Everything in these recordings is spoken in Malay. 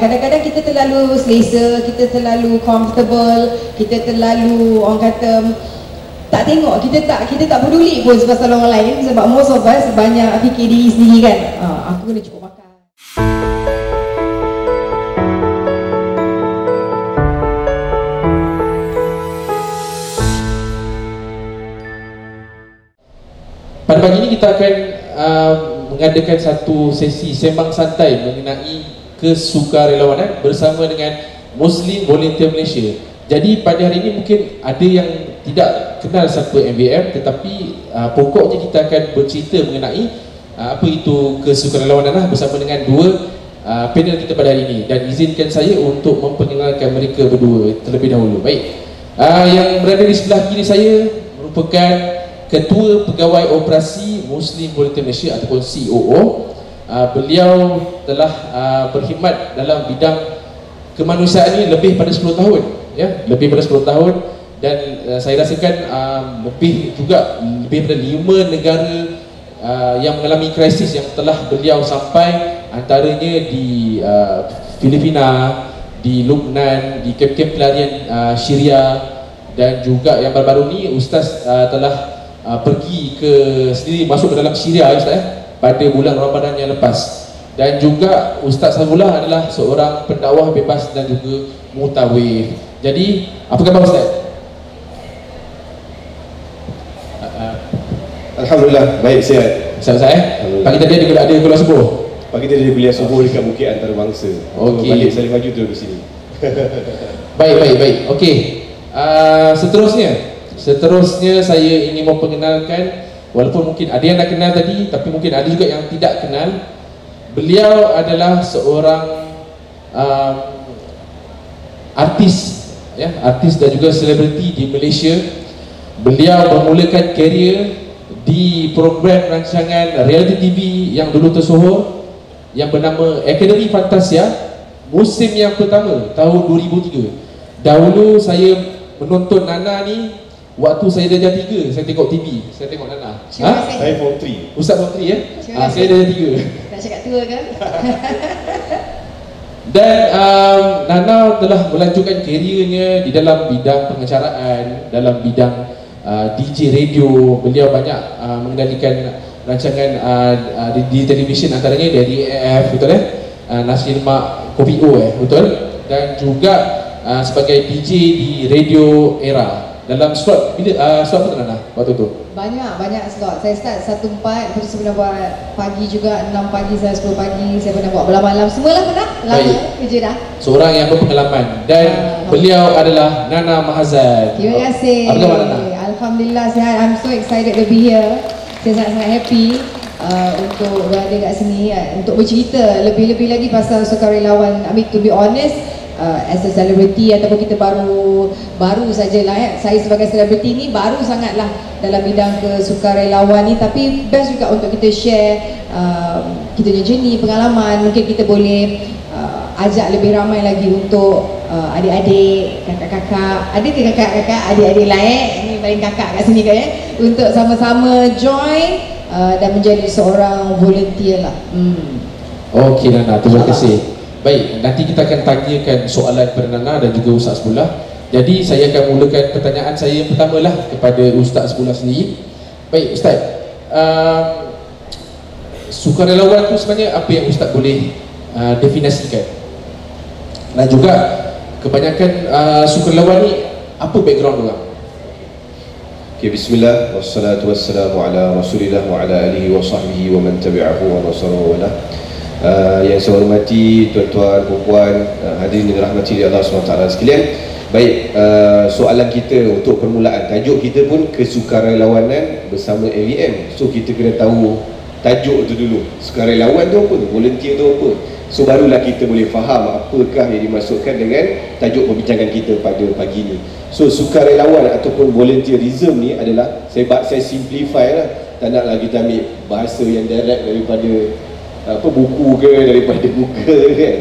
Kadang-kadang kita terlalu selesa, kita terlalu comfortable, kita terlalu orang kata tak tengok, kita tak peduli pun pasal orang lain, sebab most of us banyak fikir diri sendiri kan. Aku kena cukup makan. Pada pagi ini kita akan mengadakan satu sesi sembang santai mengenai kesukarelawanan bersama dengan Muslim Volunteer Malaysia. Jadi pada hari ini mungkin ada yang tidak kenal siapa MVM, tetapi pokoknya kita akan bercerita mengenai apa itu kesukarelawanan bersama dengan dua panel kita pada hari ini. Dan izinkan saya untuk memperkenalkan mereka berdua terlebih dahulu. Baik, yang berada di sebelah kiri saya merupakan Ketua Pegawai Operasi Muslim Volunteer Malaysia ataupun COO. Beliau telah berkhidmat dalam bidang kemanusiaan ini lebih pada 10 tahun, ya, lebih pada 10 tahun, dan saya rasakan lebih pada 5 negara yang mengalami krisis yang telah beliau sampai, antaranya di Filipina, di Lebanon, di kem-kem pelarian Syria, dan juga yang baru-baru ni Ustaz telah pergi ke sendiri, masuk ke dalam Syria, Ustaz, pada bulan Ramadan yang lepas. Dan juga Ustaz Sabullah adalah seorang pendakwah bebas dan juga mutawif. Jadi apa khabar Ustaz? Alhamdulillah, baik, sihat. Sihat. Pagi tadi ada keluar subuh. Pagi tadi ada kuliah subuh dekat Bukit Antarabangsa. Okey. Balik Salih Maju tu ke sini. Baik. Okey. Seterusnya saya ingin memperkenalkan, walaupun mungkin ada yang dah kenal tadi, tapi mungkin ada juga yang tidak kenal. Beliau adalah seorang artis, ya, artis dan juga selebriti di Malaysia. Beliau bermulakan karier di program rancangan reality TV yang dulu tersohor, yang bernama Akademi Fantasia, musim yang pertama tahun 2003. Dahulu saya menonton Nana ni waktu saya darjah 3, saya tengok TV, saya tengok Nana. Saya form 3. Ustaz form 3 ya? Saya darjah 3. Nak cakap tua kan? Dan Nana telah melanjutkan kariernya di dalam bidang pengacaraan, dalam bidang DJ radio. Beliau banyak mengendalikan rancangan di televisyen, antaranya dari AF, betul ya? Nasi Lemak Kopi O, betul? Dan juga sebagai DJ di Radio Era. Dalam slot, slot apa Nana waktu tu? Banyak slot. Saya start 1-4, terus saya pernah buat pagi juga, 6 pagi, saya 10 pagi, saya pernah buat malam-malam. Semualah pernah, lama kerja dah. Seorang yang berpengalaman. Dan beliau adalah Nana Mahazan. Terima kasih. Apa khabar Nana? Alhamdulillah sihat. I'm so excited to be here. Saya sangat-sangat happy untuk berada kat sini, untuk bercerita lebih-lebih lagi pasal sukarelawan. I mean, to be honest, as a celebrity ataupun kita baru sajalah, saya sebagai selebriti ni baru sangatlah dalam bidang kesukarelawan ni, tapi best juga untuk kita share kita punya journey, pengalaman. Mungkin kita boleh ajak lebih ramai lagi untuk adik-adik, kakak-kakak, ada ke kakak-kakak, adik-adik lain, ini paling kakak kat sini kan ya, untuk sama-sama join dan menjadi seorang volunteer lah. Okey Nana, terima kasih. Baik, nanti kita akan tanyakan soalan kepada Nana dan juga Ustaz Sabullah. Jadi saya akan mulakan pertanyaan saya yang pertama lah kepada Ustaz Sabullah sendiri. Baik Ustaz, sukarelawan tu sebenarnya apa yang Ustaz boleh definisikan? Dan juga kebanyakan sukarelawan ni apa background orang? Okay, bismillah, wassalatu wassalamu ala rasulillah wa ala alihi wa sahbihi wa man tabi'ahu wa nasarahu wa lah. Yang saya hormati tuan-tuan, puan-puan, hadirin yang dirahmati Allah SWT sekalian. Baik, soalan kita untuk permulaan, tajuk kita pun kesukarelawanan bersama MVM. So kita kena tahu tajuk tu dulu, sukarelawan tu apa, volunteer tu apa. So barulah kita boleh faham apakah yang dimaksudkan dengan tajuk perbincangan kita pada pagi ni. So sukarelawan ataupun volunteerism ni adalah, saya simplify lah, tak naklah kita ambil bahasa yang direct daripada buku ke, daripada Google kan.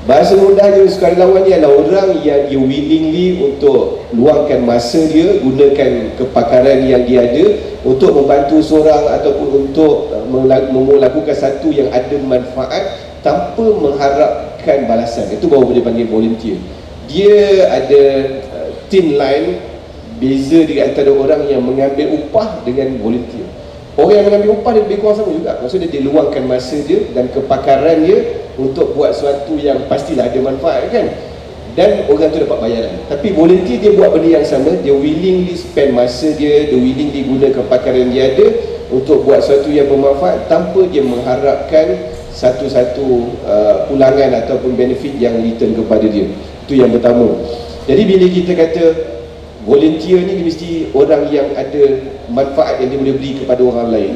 Bahasa mudahnya sukarelawan ni adalah orang yang dia willingly untuk luangkan masa dia, gunakan kepakaran yang dia ada untuk membantu seorang ataupun untuk melakukan satu yang ada manfaat tanpa mengharapkan memberikan balasan. Itu baru boleh panggil volunteer. Dia ada thin line beza di antara orang yang mengambil upah dengan volunteer. Orang yang mengambil upah dia lebih kurang sama juga. Maksudnya dia luangkan masa dia dan kepakaran dia untuk buat sesuatu yang pastilah ada manfaat kan. Dan orang tu dapat bayaran. Tapi volunteer dia buat benda yang sama. Dia willingly spend masa dia, dia willingly guna kepakaran dia ada untuk buat sesuatu yang bermanfaat tanpa dia mengharapkan satu-satu pulangan ataupun benefit yang return kepada dia. Itu yang pertama. Jadi bila kita kata volunteer ni, dia mesti orang yang ada manfaat yang dia boleh beri kepada orang lain.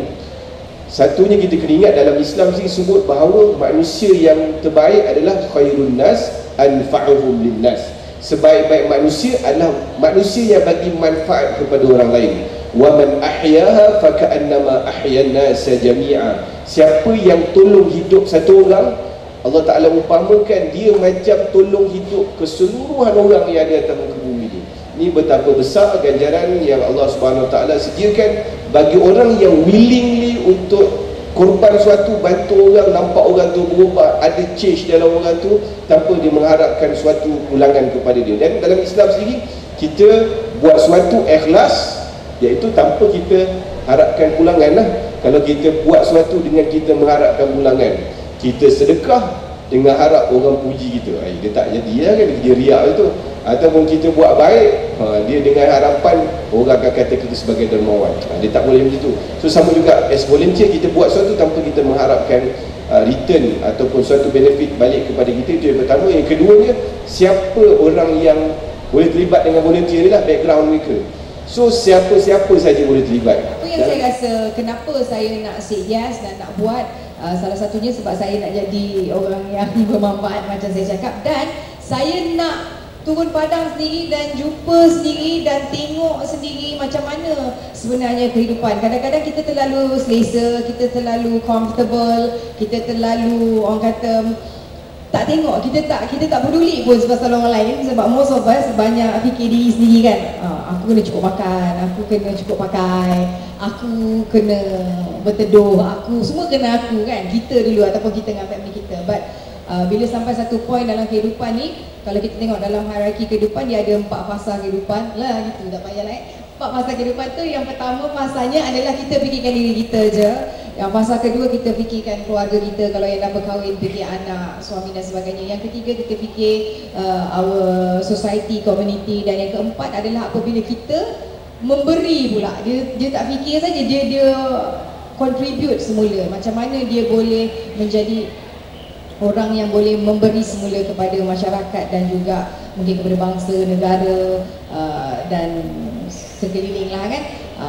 Satunya kita kena ingat dalam Islam sini sebut bahawa manusia yang terbaik adalah khairun nas anfa'uhum linnas. Sebaik-baik manusia adalah manusia yang bagi manfaat kepada orang lain. Wa man ahyaha fa ka'annama ahyan nasa jami'a. Siapa yang tolong hidup satu orang, Allah Ta'ala umpamakan dia macam tolong hidup keseluruhan orang yang ada atas muka bumi ni. Ini betapa besar ganjaran yang Allah Subhanahu Wa Ta'ala sediakan bagi orang yang willingly untuk korban suatu, bantu orang, nampak orang tu berubah, ada change dalam orang tu tanpa dia mengharapkan suatu pulangan kepada dia. Dan dalam Islam sendiri, kita buat suatu ikhlas, iaitu tanpa kita harapkan pulangan lah. Kalau kita buat sesuatu dengan kita mengharapkan pulangan, kita sedekah dengan harap orang puji kita, dia tak jadi lah kan, dia riak itu. Ataupun kita buat baik, dia dengan harapan orang akan kata kita sebagai dermawan, dia tak boleh macam tu. So sama juga as volunteer, kita buat sesuatu tanpa kita mengharapkan return ataupun suatu benefit balik kepada kita. Itu yang pertama. Yang keduanya, siapa orang yang boleh terlibat dengan volunteer ni lah background mereka. So siapa-siapa saja boleh terlibat. Apa yang saya rasa kenapa saya nak say yes dan nak buat, salah satunya sebab saya nak jadi orang yang bermanfaat macam saya cakap, dan saya nak turun padang sendiri dan jumpa sendiri dan tengok sendiri macam mana sebenarnya kehidupan. Kadang-kadang kita terlalu selesa, kita terlalu comfortable, kita terlalu orang kata tak tengok, kita tak peduli pun pasal orang lain, sebab most of us banyak fikir diri sendiri kan. Aku kena cukup makan, aku kena cukup pakai, aku kena berteduh, aku semua kena aku kan, kita dulu ataupun kita dengan family kita. But bila sampai satu point dalam kehidupan ni, kalau kita tengok dalam hierarki kehidupan, dia ada 4 fasa kehidupan lah gitu, tak payahlah 4 fasa kehidupan tu. Yang pertama fasanya adalah kita fikirkan diri kita je. Yang fasa kedua kita fikirkan keluarga kita, kalau yang dah berkahwin fikir anak, suami dan sebagainya. Yang ketiga kita fikir our society, community. Dan yang keempat adalah apabila kita memberi pula, dia tak fikir saja, dia contribute semula. Macam mana dia boleh menjadi orang yang boleh memberi semula kepada masyarakat dan juga mungkin kepada bangsa, negara dan sekeliling lah kan.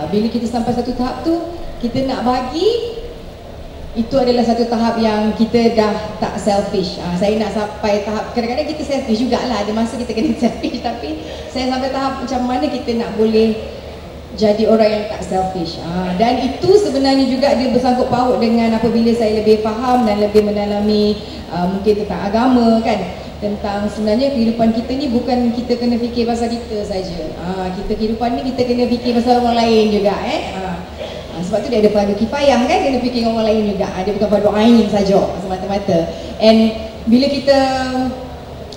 Bila kita sampai satu tahap tu, kita nak bagi, itu adalah satu tahap yang kita dah tak selfish. Saya nak sampai tahap, kadang-kadang kita selfish jugalah, ada masa kita kena selfish, tapi saya sampai tahap macam mana kita nak boleh jadi orang yang tak selfish. Dan itu sebenarnya juga dia bersangkut paut dengan apabila saya lebih faham dan lebih mendalami mungkin tentang agama kan, tentang sebenarnya kehidupan kita ni bukan kita kena fikir pasal kita saja. Kita kehidupan ni kita kena fikir pasal orang lain juga sebab tu dia ada fardu kifayah kan, kena fikir orang lain juga. Dia bukan fardu ain saja semata-mata. And bila kita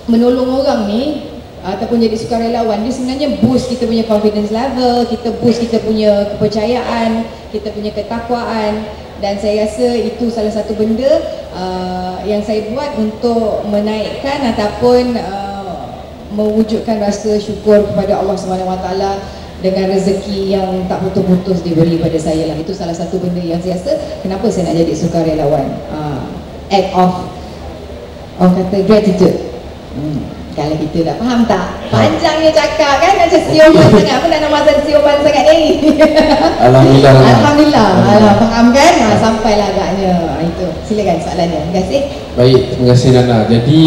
menolong orang ni ataupun jadi sukarelawan, dia sebenarnya boost kita punya confidence level, kita boost kita punya kepercayaan, kita punya ketakwaan. Dan saya rasa itu salah satu benda yang saya buat untuk menaikkan ataupun mewujudkan rasa syukur kepada Allah SWT dengan rezeki yang tak putus-putus diberi pada saya lah. Itu salah satu benda yang saya rasa kenapa saya nak jadi sukarelawan. Act of orang kata gratitude. Kalau kita dah faham tak? Panjangnya cakap kan, macam sioman sangat pun, dah nak masa sioman sangat ni. Alhamdulillah. Alhamdulillah. Faham kan? Sampailah agaknya. Itu. Silakan soalannya. Terima kasih. Baik, terima kasih Nana. Jadi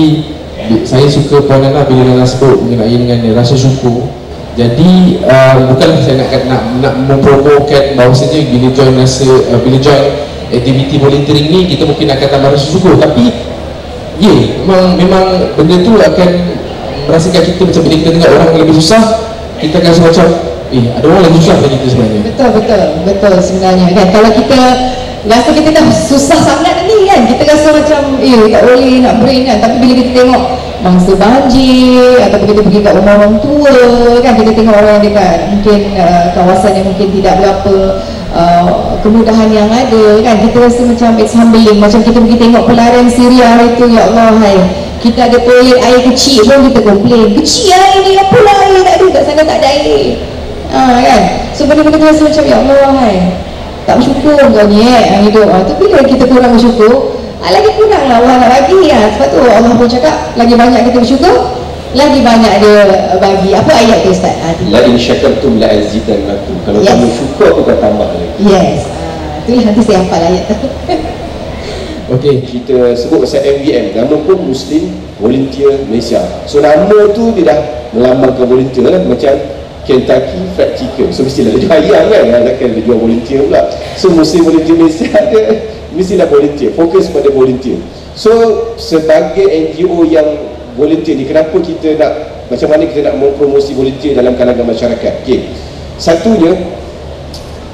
saya suka Puan Nana bila Nana sebut mengenai dengan rasa syukur. Jadi bukan saya nak mempromokan bahawasanya bila join aktiviti volunteering ni kita mungkin akan tambah rasa syukur, tapi memang benda tu akan merasakan kita macam bila kita tengok orang yang lebih susah, kita akan rasa macam ada orang lebih susah dari kita sebenarnya. Betul sebenarnya kan. Kalau kita rasa kita dah susah sangat ni kan, kita rasa macam tak boleh nak brain kan. Tapi bila kita tengok mangsa banjir ataupun kita pergi kat rumah orang tua kan, kita tengok orang dekat mungkin kawasan yang mungkin tidak berapa kemudahan yang ada kan, kita rasa macam it's humbling. Macam kita pergi tengok pelarian Syria itu, ya Allah, kita ada toilet air kecil pun kita komplain, kecil air ni, apa lah air tak ada, kat sana tak ada air kan. So benda-benda kita rasa macam ya Allah, tak bersyukur kau ni hidup. Tapi bila kita kurang bersyukur, lagi kurang lah Allah nak bagi Sebab tu Allah pun cakap, lagi banyak kita bersyukur, lagi banyak dia bagi. Apa ayat tu Ustaz? La in syakartum la azidannakum. Kalau kamu syukur, aku akan tambah lagi. Yes. Itulah nanti saya hafal ayat tu. Okey, kita sebut pasal MVM, nama pun Muslim Volunteer Malaysia. So nama tu dia dah melambangkan volunteer lah. Macam Kentucky Fried Chicken, so mestilah dia jual ayam kan, takkan dia jual volunteer pula. So Muslim Volunteer Malaysia dia mestilah volunteer, fokus pada volunteer. So sebagai NGO yang volunteer ni, kenapa kita nak, macam mana kita nak mempromosi volunteer dalam kalangan masyarakat? Okey, satunya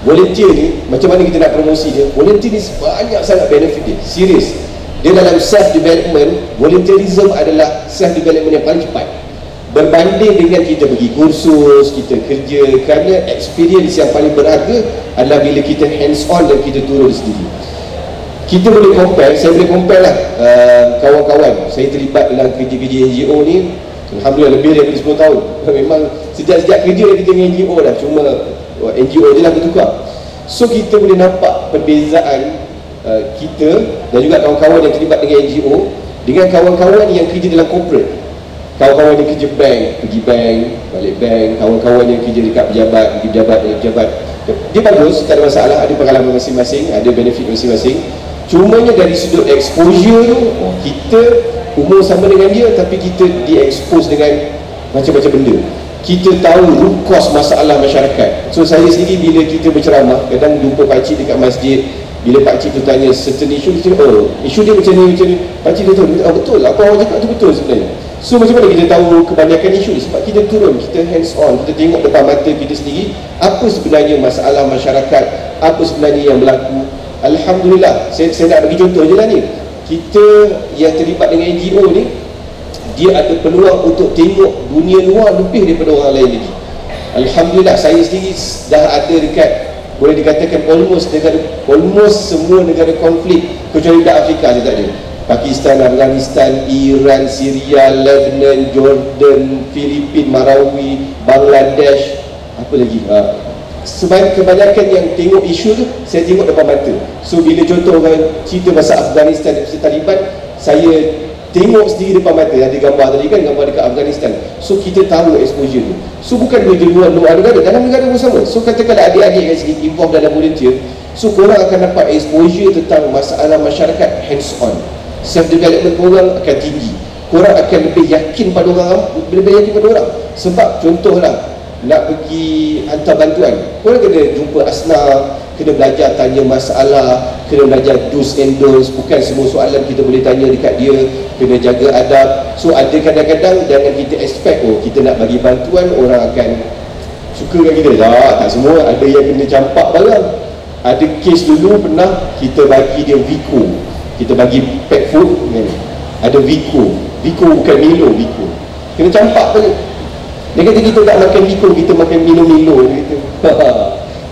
volunteer ni, macam mana kita nak promosi dia? Volunteer ni banyak sangat benefit dia, serius. Dia dalam self development, volunteerism adalah self development yang paling cepat berbanding dengan kita pergi kursus, kita kerja. Kerana experience yang paling berharga adalah bila kita hands on dan kita turun sendiri. Kita boleh compare, saya boleh compare lah kawan-kawan saya terlibat dalam kerja-kerja NGO ni, alhamdulillah lebih daripada 10 tahun. Memang sejak kerja dah kerja dengan NGO dah, cuma NGO je lah bertukar. So kita boleh nampak perbezaan kita dan juga kawan-kawan yang terlibat dengan NGO dengan kawan-kawan yang kerja dalam corporate. Kawan-kawan yang kerja bank, pergi bank, balik bank. Kawan-kawan yang kerja dekat pejabat, pergi pejabat, balik pejabat. Dia bagus, tak ada masalah, ada pengalaman masing-masing, ada benefit masing-masing. Cumanya dari sudut exposure tu, kita umur sama dengan dia, tapi kita di-expose dengan macam-macam benda. Kita tahu root cause masalah masyarakat. So saya sendiri bila kita berceramah, kadang jumpa pakcik dekat masjid, bila pakcik tu tanya certain issue, kita isu dia macam ni, pakcik dia tahu, betul, apa orang cakap tu betul sebenarnya. So macam mana kita tahu kebanyakan isu ni? Sebab kita turun, kita hands on, kita tengok depan mata kita sendiri apa sebenarnya masalah masyarakat, apa sebenarnya yang berlaku. Alhamdulillah, saya nak bagi contoh je lah ni. Kita yang terlibat dengan NGO ni, dia ada peluang untuk tengok dunia luar lebih daripada orang lain lagi. Alhamdulillah, saya sendiri dah ada dekat, boleh dikatakan almost semua negara konflik, kecuali di Afrika saya tak ada. Pakistan, Afghanistan, Iran, Syria, Lebanon, Jordan, Filipina, Marawi, Bangladesh, apa lagi? Kebanyakan yang tengok isu tu, saya tengok depan mata. So bila contoh orang cerita pasal Afghanistan dan Taliban, saya tengok sendiri depan mata. Ada gambar tadi kan, gambar dekat Afghanistan. So kita tahu exposure tu. So bukan dia luar negara, dalam negara pun sama. So katakanlah adik-adik yang sedikit involved dalam volunteer, so korang akan dapat exposure tentang masalah masyarakat hands on. Self development korang akan tinggi. Korang akan lebih yakin pada orang, Sebab contohlah, nak pergi hantar bantuan, korang kena jumpa asnaf, kena belajar tanya masalah, kena belajar do's and don'ts. Bukan semua soalan kita boleh tanya dekat dia, kena jaga adab. So ada kadang-kadang jangan kita expect, kita nak bagi bantuan orang akan suka dengan kita. Tak semua, ada yang kena campak barang. Ada kes dulu pernah kita bagi dia Vico, kita bagi pet food kan? Ada Vico bukan Milo, Vico kena campak balik. Dia kata kita tak makan Vico, kita makan Milo gitu.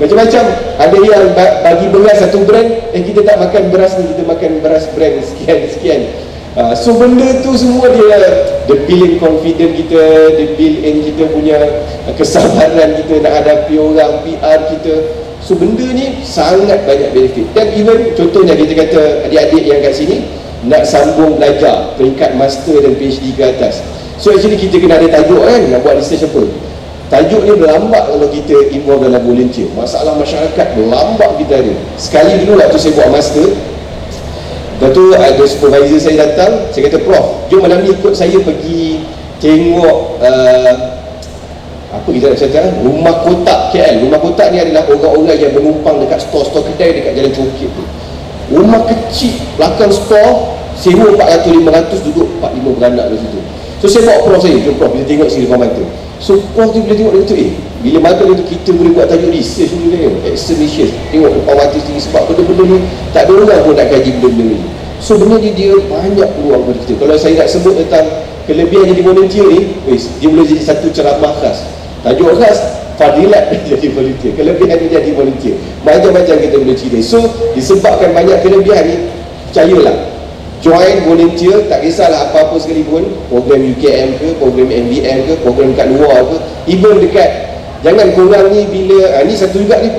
Macam-macam. Ada yang bagi beras satu brand, kita tak makan beras ni, kita makan beras brand sekian. So benda tu semua dia build in confidence kita, dia build in kita punya kesabaran kita nak hadapi orang, PR kita. So benda ni sangat banyak benefit. Dan even contohnya kita kata adik-adik yang kat sini nak sambung belajar peringkat master dan PhD ke atas. So actually kita kena ada tajuk kan, nak buat research apa. Tajuk ni berlambak kalau kita involve dalam volunteer. Masalah masyarakat berlambak kita ada. Sekali dulu waktu saya buat master, lepas tu ada supervisor saya datang, saya kata, Prof, jom malam ni ikut saya pergi tengok apa kita nak cakap, rumah kotak KL. Rumah kotak ni adalah orang-orang yang menumpang dekat store-store kedai dekat Jalan Cokit tu. Rumah kecil, belakang store, sewa 400-500, duduk 4-5 beranak di situ. So saya bawa Prof saya, jom Prof, kita tengok sini depan mata. So Prof tu boleh tengok dia kata, bila mana tu kita boleh buat tajuk research dulu ni, examination, tengok depan mata sendiri, sebab benda-benda ni tak ada orang pun nak kaji benda-benda ni. So benda ni dia banyak peluang pada kita. Kalau saya nak sebut tentang kelebihan jadi volunteer ni, dia boleh jadi satu ceramah khas. Tajuk khas, fadilat jadi volunteer, kelebihan dia jadi volunteer, macam-macam kita boleh cerita. So disebabkan banyak kelebihan ni, percayalah, join volunteer, tak kisahlah apa-apa sekalipun, program UKM ke, program MBM ke, program kat luar ke, even dekat, jangan korang ni bila, ni satu juga ni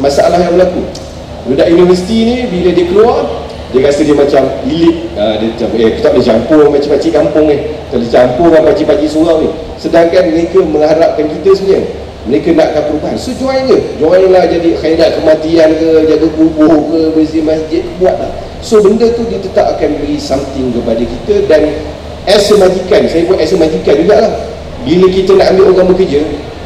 masalah yang berlaku. Budak universiti ni bila dia keluar, dia rasa dia macam elit, dia macam, kita boleh campur macam-macam kampung ni, kita boleh campur dengan pakcik-pakcik surau ni, sedangkan mereka mengharapkan kita sebenarnya, mereka nakkan perubahan. So join je, join lah, jadi khairat kematian ke, jaga kubur ke, bersih masjid, buat lah. So benda tu dia tetap akan beri something kepada kita. Dan as a majikan, saya buat as a majikan jugalah, bila kita nak ambil orang bekerja,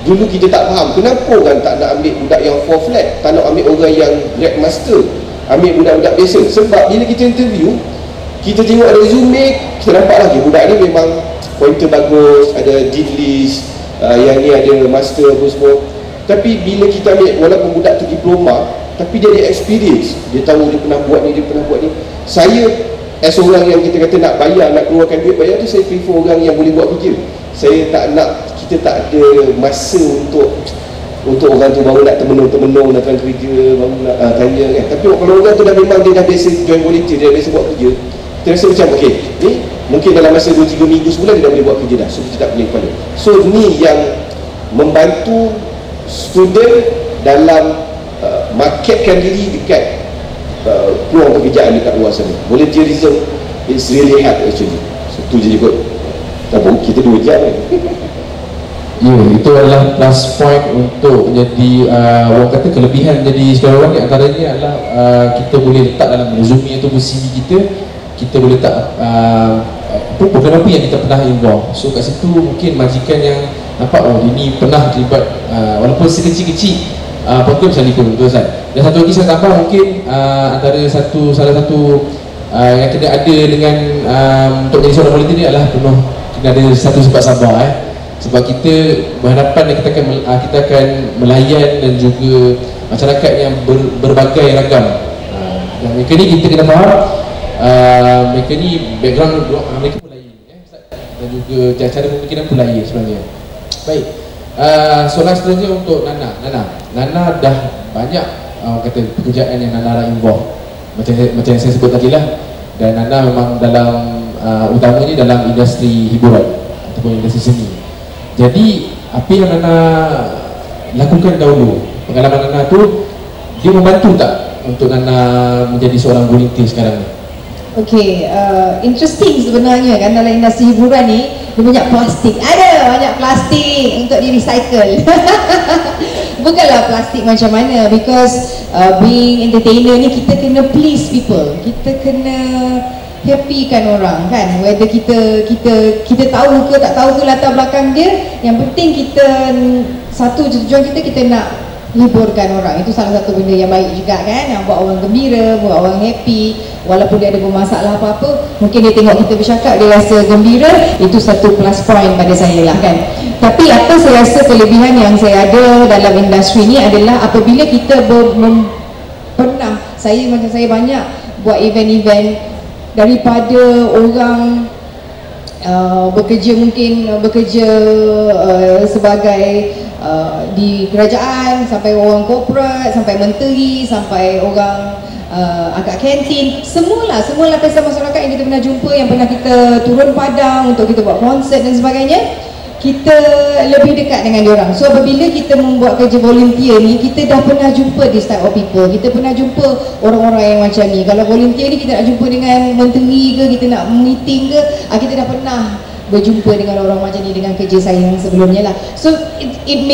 dulu kita tak faham kenapa orang tak nak ambil budak yang 4 flat, tak nak ambil orang yang grad master, ambil budak-budak biasa. Sebab bila kita interview, kita tengok resume, kita nampak lagi budak ni memang pointer bagus, ada dean list, yang ni ada master apa semua. Tapi bila kita ambil, walaupun budak tu diploma, tapi dia ada experience, dia tahu dia pernah buat ni, dia pernah buat ni. Saya as orang yang kita kata nak bayar, nak keluarkan duit bayar tu, saya prefer orang yang boleh buat kerja. Saya tak nak, kita tak ada masa untuk orang tu baru nak termenung-termenung datang kerja, baru nak tanya kan. Tapi kalau orang tu dah memang dia dah biasa join volunteer, dia dah biasa buat kerja, kita rasa macam okey, ni mungkin dalam masa 2-3 minggu sebulan dia dah boleh buat kerja dah. So kita tak boleh kepala. So ni yang membantu student dalam marketkan diri dekat peluang pekerjaan dekat luar sana. Volunteerism it's really hard actually. So tu je kot. Tak apa, kita 2 jam kan. Ya, itu adalah plus point untuk jadi orang kata kelebihan jadi sukarelawan ni. Antaranya adalah kita boleh letak dalam resume atau CV kita boleh letak program apa yang kita pernah involve. So kat situ mungkin majikan yang nampak, oh ini pernah terlibat walaupun sekecil-kecil program sekalipun, betul Ustaz. Dan satu lagi saya tambah, mungkin antara salah satu yang kena ada dengan untuk jadi seorang volunteer ni adalah kena ada satu sifat sabar sebab kita berhadapan dan kita akan melayan dan juga masyarakat yang berbagai ragam. Dan mereka ni kita kena faham, mereka ni background mereka pun lain dan juga cara pemikiran pun lain sebenarnya. Baik, soalan seterusnya untuk Nana dah banyak kata pekerjaan yang Nana involve, macam yang saya sebut tadi lah. Dan Nana memang dalam utamanya dalam industri hiburan ataupun industri seni. Jadi apa yang Nana lakukan dahulu, pengalaman Nana tu, dia membantu tak untuk Nana menjadi seorang volunteer sekarang ni? Okay, interesting sebenarnya kan dalam industri hiburan ni, dia banyak plastik. Ada banyak plastik untuk di recycle. Bukanlah plastik macam mana, because being entertainer ni kita kena please people, kita kena happykan orang kan, whether kita tahu ke tak tahu ke latar belakang dia. Yang penting kita, satu tujuan kita nak hiburkan orang. Itu salah satu benda yang baik juga kan, yang buat orang gembira, buat orang happy, walaupun dia ada bermasalah apa-apa, mungkin dia tengok kita bercakap, dia rasa gembira. Itu satu plus point pada saya lah kan. Tapi apa saya rasa kelebihan yang saya ada dalam industri ni adalah apabila kita pernah, macam saya banyak buat event-event, daripada orang bekerja sebagai di kerajaan, sampai orang korporat, sampai menteri, sampai orang agak kantin, semualah lapisan masyarakat yang kita pernah jumpa, yang pernah kita turun padang untuk kita buat konsert dan sebagainya, kita lebih dekat dengan diorang. So apabila kita membuat kerja volunteer ni, kita dah pernah jumpa this type of people, kita pernah jumpa orang-orang yang macam ni. Kalau volunteer ni kita nak jumpa dengan menteri ke, kita nak meeting ke, kita dah pernah berjumpa dengan orang macam ni dengan kerja saya yang sebelumnya lah. So it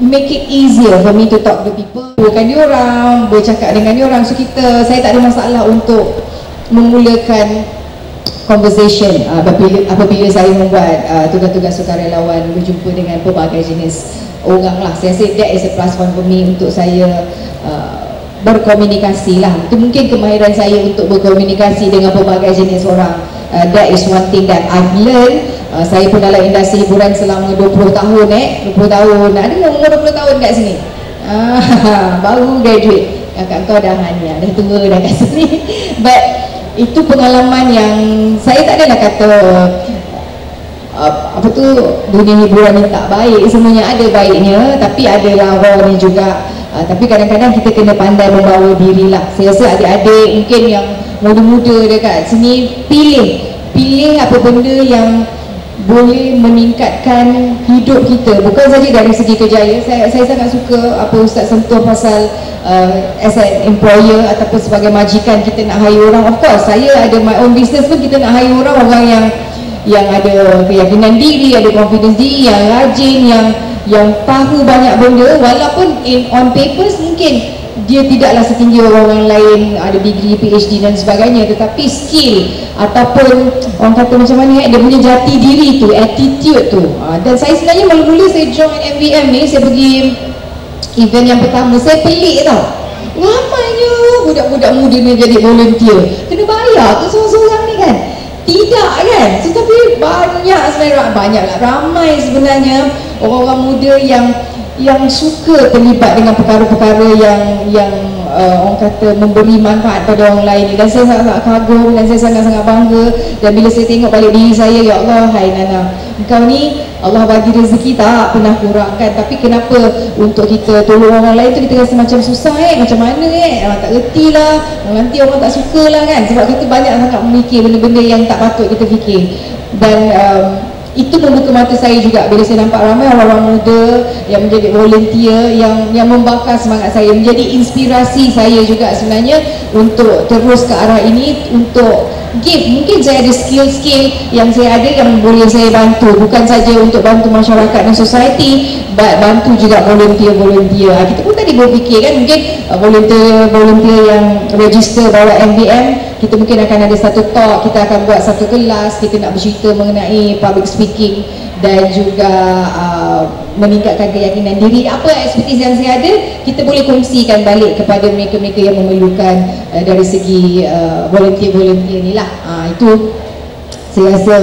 make it easier for me to talk to people, bukan diorang, bercakap dengan diorang. So saya tak ada masalah untuk memulakan conversation apabila saya membuat tugas-tugas sukarelawan, berjumpa dengan pelbagai jenis orang lah. Saya rasa that is a plus one for me untuk saya berkomunikasi lah. Itu mungkin kemahiran saya untuk berkomunikasi dengan pelbagai jenis orang. That is one thing that I've learned Saya pun dalam industri hiburan selama 20 tahun 20 tahun. Ada yang umur 20 tahun kat sini? Baru graduate. Kakak kau dah hanya dah tua dah kat sini. But itu pengalaman yang saya tak adalah kata apa tu, dunia hiburan ni tak baik. Semuanya ada baiknya, tapi ada lawa ni juga. Tapi kadang-kadang kita kena pandai membawa diri lah. Saya rasa adik-adik mungkin yang muda-muda dekat sini, pilih apa benda yang boleh meningkatkan hidup kita, bukan saja dari segi kerjaya. Saya sangat suka apa Ustaz sentuh pasal as an employer ataupun sebagai majikan kita nak hire orang. Of course, saya ada my own business pun kita nak hire orang yang ada keyakinan diri, ada confidence diri, yang rajin, yang tahu banyak benda, walaupun on papers mungkin dia tidaklah setinggi orang lain ada degree, PhD dan sebagainya, tetapi skill ataupun orang kata macam mana dia punya jati diri tu, attitude tu. Dan saya sebenarnya mula-mula saya join MVM ni, saya pergi event yang pertama, saya pelik tau, ramainya budak-budak muda ni jadi volunteer. Kena bayar ke seorang-seorang ni kan? Tidak kan? Tetapi banyak sebenarnya, banyaklah, ramai sebenarnya orang-orang muda yang suka terlibat dengan perkara-perkara yang orang kata memberi manfaat pada orang lain. Dan saya sangat kagum dan saya sangat-sangat bangga. Dan bila saya tengok balik diri saya, ya Allah, hai Nana, engkau ni Allah bagi rezeki tak pernah kurangkan, tapi kenapa untuk kita tolong orang lain tu kita rasa macam susah macam mana tak reti lah, nanti orang tak suka lah kan. Sebab kita banyak sangat memikir benda-benda yang tak patut kita fikir. Dan itu membuka mata saya juga bila saya nampak ramai orang-orang muda yang menjadi volunteer, yang membakar semangat saya, menjadi inspirasi saya juga sebenarnya untuk terus ke arah ini, untuk give. Mungkin saya ada skill-skill yang saya ada yang boleh saya bantu, bukan saja untuk bantu masyarakat dan society, but bantu juga volunteer. Kita pun tadi berfikir kan, mungkin volunteer yang register bawah MVM, kita mungkin akan ada satu talk, kita akan buat satu kelas, kita nak bercerita mengenai public speaking dan juga meningkatkan keyakinan diri. Apa expertise yang saya ada, kita boleh kongsikan balik kepada mereka-mereka yang memerlukan dari segi volunteer ni lah. Itu saya rasa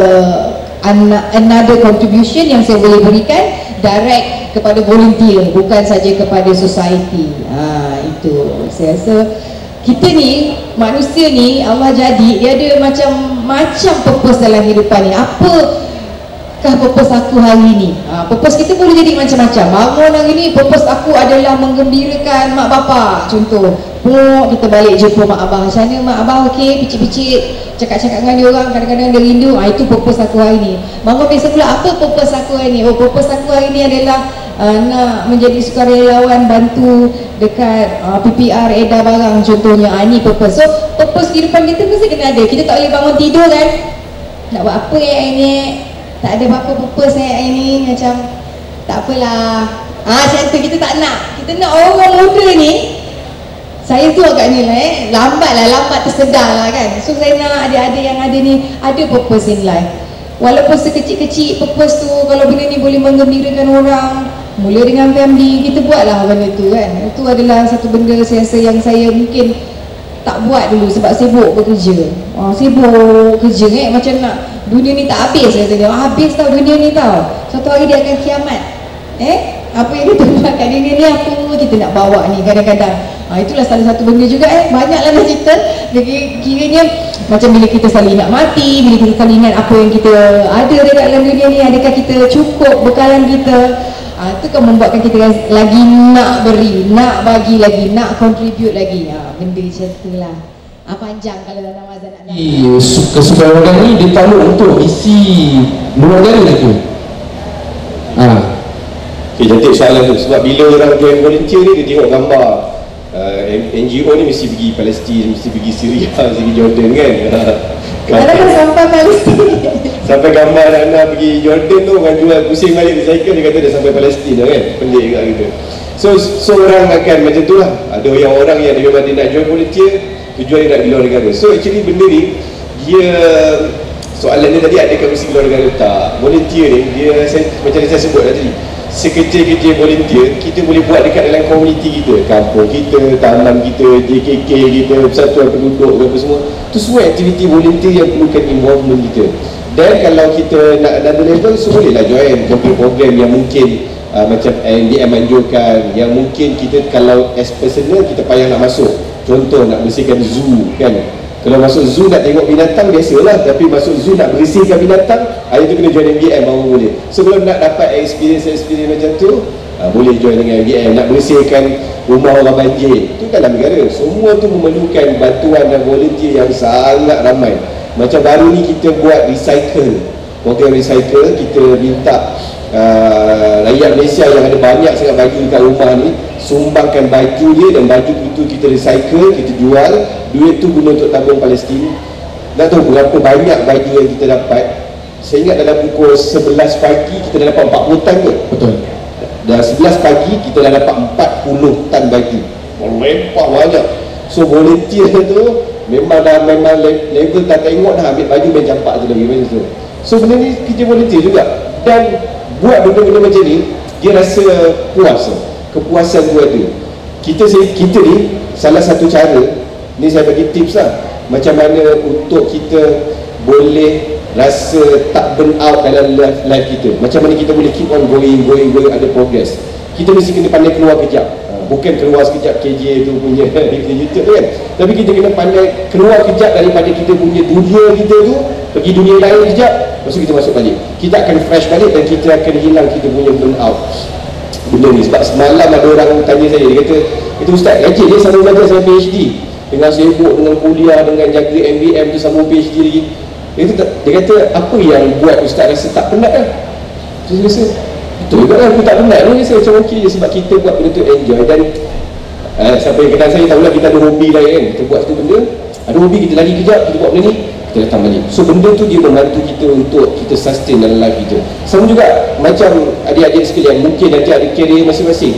another contribution yang saya boleh berikan direct kepada volunteer, bukan saja kepada society. Itu saya rasa kita ni, manusia ni Allah jadi, dia ada macam-macam purpose dalam kehidupan ni. Apakah purpose aku hari ni? Purpose kita boleh jadi macam-macam. Bangun hari ni, purpose aku adalah menggembirakan mak bapak, contoh. Kita balik jumpa mak abah. Macam mana mak abah? Okey, picit-picit, cakap-cakap dengan dia orang, kadang-kadang dia rindu. Itu purpose aku hari ni. Bangun biasa pula, apa purpose aku hari ni? Purpose aku hari ni adalah nak menjadi sukarelawan, bantu dekat PPR edar barang contohnya. Ini purpose. So purpose kehidupan kita mesti kena ada. Kita tak boleh bangun tidur kan, nak buat apa hari ni, tak ada apa-apa purpose hari ni, macam tak apalah, macam tu. Kita tak nak. Kita nak orang muda ni, saya tu agaknya lambat tersedar lah kan. So saya nak adik-adik yang ada ni ada purpose in life, walaupun sekecil-kecil purpose tu. Kalau benda ni boleh menggembirakan orang, mula dengan family, kita buatlah benda tu kan. Itu adalah satu benda saya rasa yang saya mungkin tak buat dulu sebab sibuk bekerja. Sibuk kerja macam nak dunia ni tak habis. Saya tengok habis tau dunia ni tau. Suatu hari dia akan kiamat. Apa yang kita buat kat dunia ni, apa kita nak bawa ni kadang-kadang. Itulah salah satu benda juga. Banyaklah nak cerita. Kiranya macam bila kita saling nak mati, bila kita saling ingat apa yang kita ada dekat dalam dunia ni, adakah kita cukup bekalan kita? Itu kan membuatkan kita lagi nak beri, nak bagi lagi, nak contribute lagi. Benda macam tu lah. Panjang kalau dalam Azan nak kesukaran ni dia tahu untuk isi luar negara tu. Okay, cantik soalan tu. Sebab bila orang join volunteer ni, dia tengok gambar NGO ni mesti pergi Palestin, mesti pergi Syria, mesti pergi Jordan kan. Kadang-kadang sampai Palestin, sampai gambar anak pergi Jordan tu, orang jual pusing balik recycle, dia kata dia sampai Palestin kan. Pelik juga gitu. So orang akan macam tu lah. Ada yang orang yang dia memang dia nak join volunteer, tujuan dia nak di luar negara. So actually benda ni, dia soalan dia tadi, adakah mesti di luar negara? Tak. Volunteer ni, dia macam saya sebut tadi, sekecil-kecil volunteer kita boleh buat dekat dalam komuniti kita, kampung kita, taman kita, JKK kita, persatuan penduduk apa semua. Itu semua aktiviti volunteer yang perlukan involvement kita. Dan kalau kita nak another level, so bolehlah join program-program yang mungkin macam NDM anjurkan, yang mungkin kita kalau as personal kita payah nak masuk. Contoh nak bersihkan zoo kan. Kalau masuk zoo nak tengok binatang biasalah, tapi masuk zoo nak bersihkan binatang, itu kena join NDM baru boleh. So kalau nak dapat experience macam tu, boleh join dengan NDM. Nak bersihkan rumah orang banjir, tu dalam negara. Semua tu memerlukan bantuan dan volunteer yang sangat ramai. Macam baru ni kita buat recycle, program recycle. Kita minta rakyat Malaysia yang ada banyak sangat baju dekat rumah ni sumbangkan baju dia, dan baju itu kita recycle, kita jual. Duit tu guna untuk tabung Palestin. Tak tahu berapa banyak baju yang kita dapat. Saya ingat dalam pukul 11 pagi kita dah dapat 40 tan ke? Betul. Dah 11 pagi kita dah dapat 40 tan baju. Melimpah banyak. So volunteer tu memang level tak tengok dah ambil baju main campak tu lagi macam tu. So benda ni kerja volunteer juga. Dan buat benda-benda macam ni, dia rasa puas. Kepuasan tu ada. Kita ni salah satu cara ni, saya bagi tips lah, macam mana untuk kita boleh rasa tak burn out dalam life kita. Macam mana kita boleh keep on going, ada progress. Kita mesti kena pandai keluar kejap. Bukan keluar sekejap KJ tu punya YouTube kan, tapi kita kena pandai keluar kejap daripada kita punya dunia kita tu, pergi dunia lain kejap, lepas tu kita masuk balik. Kita akan fresh balik dan kita akan hilang kita punya burn out benda ni. Sebab semalam ada orang tanya saya, dia kata, itu Ustaz, rajin dia sambung belajar sampai PhD, dengan sibuk dengan kuliah, dengan jaga MBM tu sambung PhD lagi. Dia kata apa yang buat Ustaz rasa tak penat kan? Saya rasa betul juga lah, aku tak penat ni. Saya macam okey je, sebab kita buat benda tu enjoy. Dan siapa yang kenal saya tahulah kita ada hobi lain kan. Kita buat satu benda, ada hobi, kita lari kejap, kita buat benda ni, kita datang balik. So benda tu dia membantu kita untuk kita sustain dalam life kita. Sama juga macam adik-adik sekalian, mungkin nanti ada career masing-masing.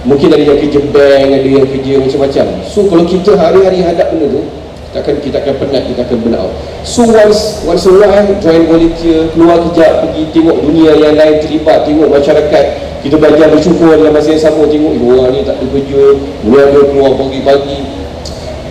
Mungkin ada yang kerja bank, ada yang kerja macam-macam. So kalau kita hari-hari hadap benda tu, kita akan penat, kita akan burn out. So once a while, join volunteer, keluar kejap, pergi tengok dunia yang lain, terlibat, tengok masyarakat. Kita belajar bersyukur dalam masa yang sama, tengok orang ni tak ada kerja, dia keluar pagi-pagi.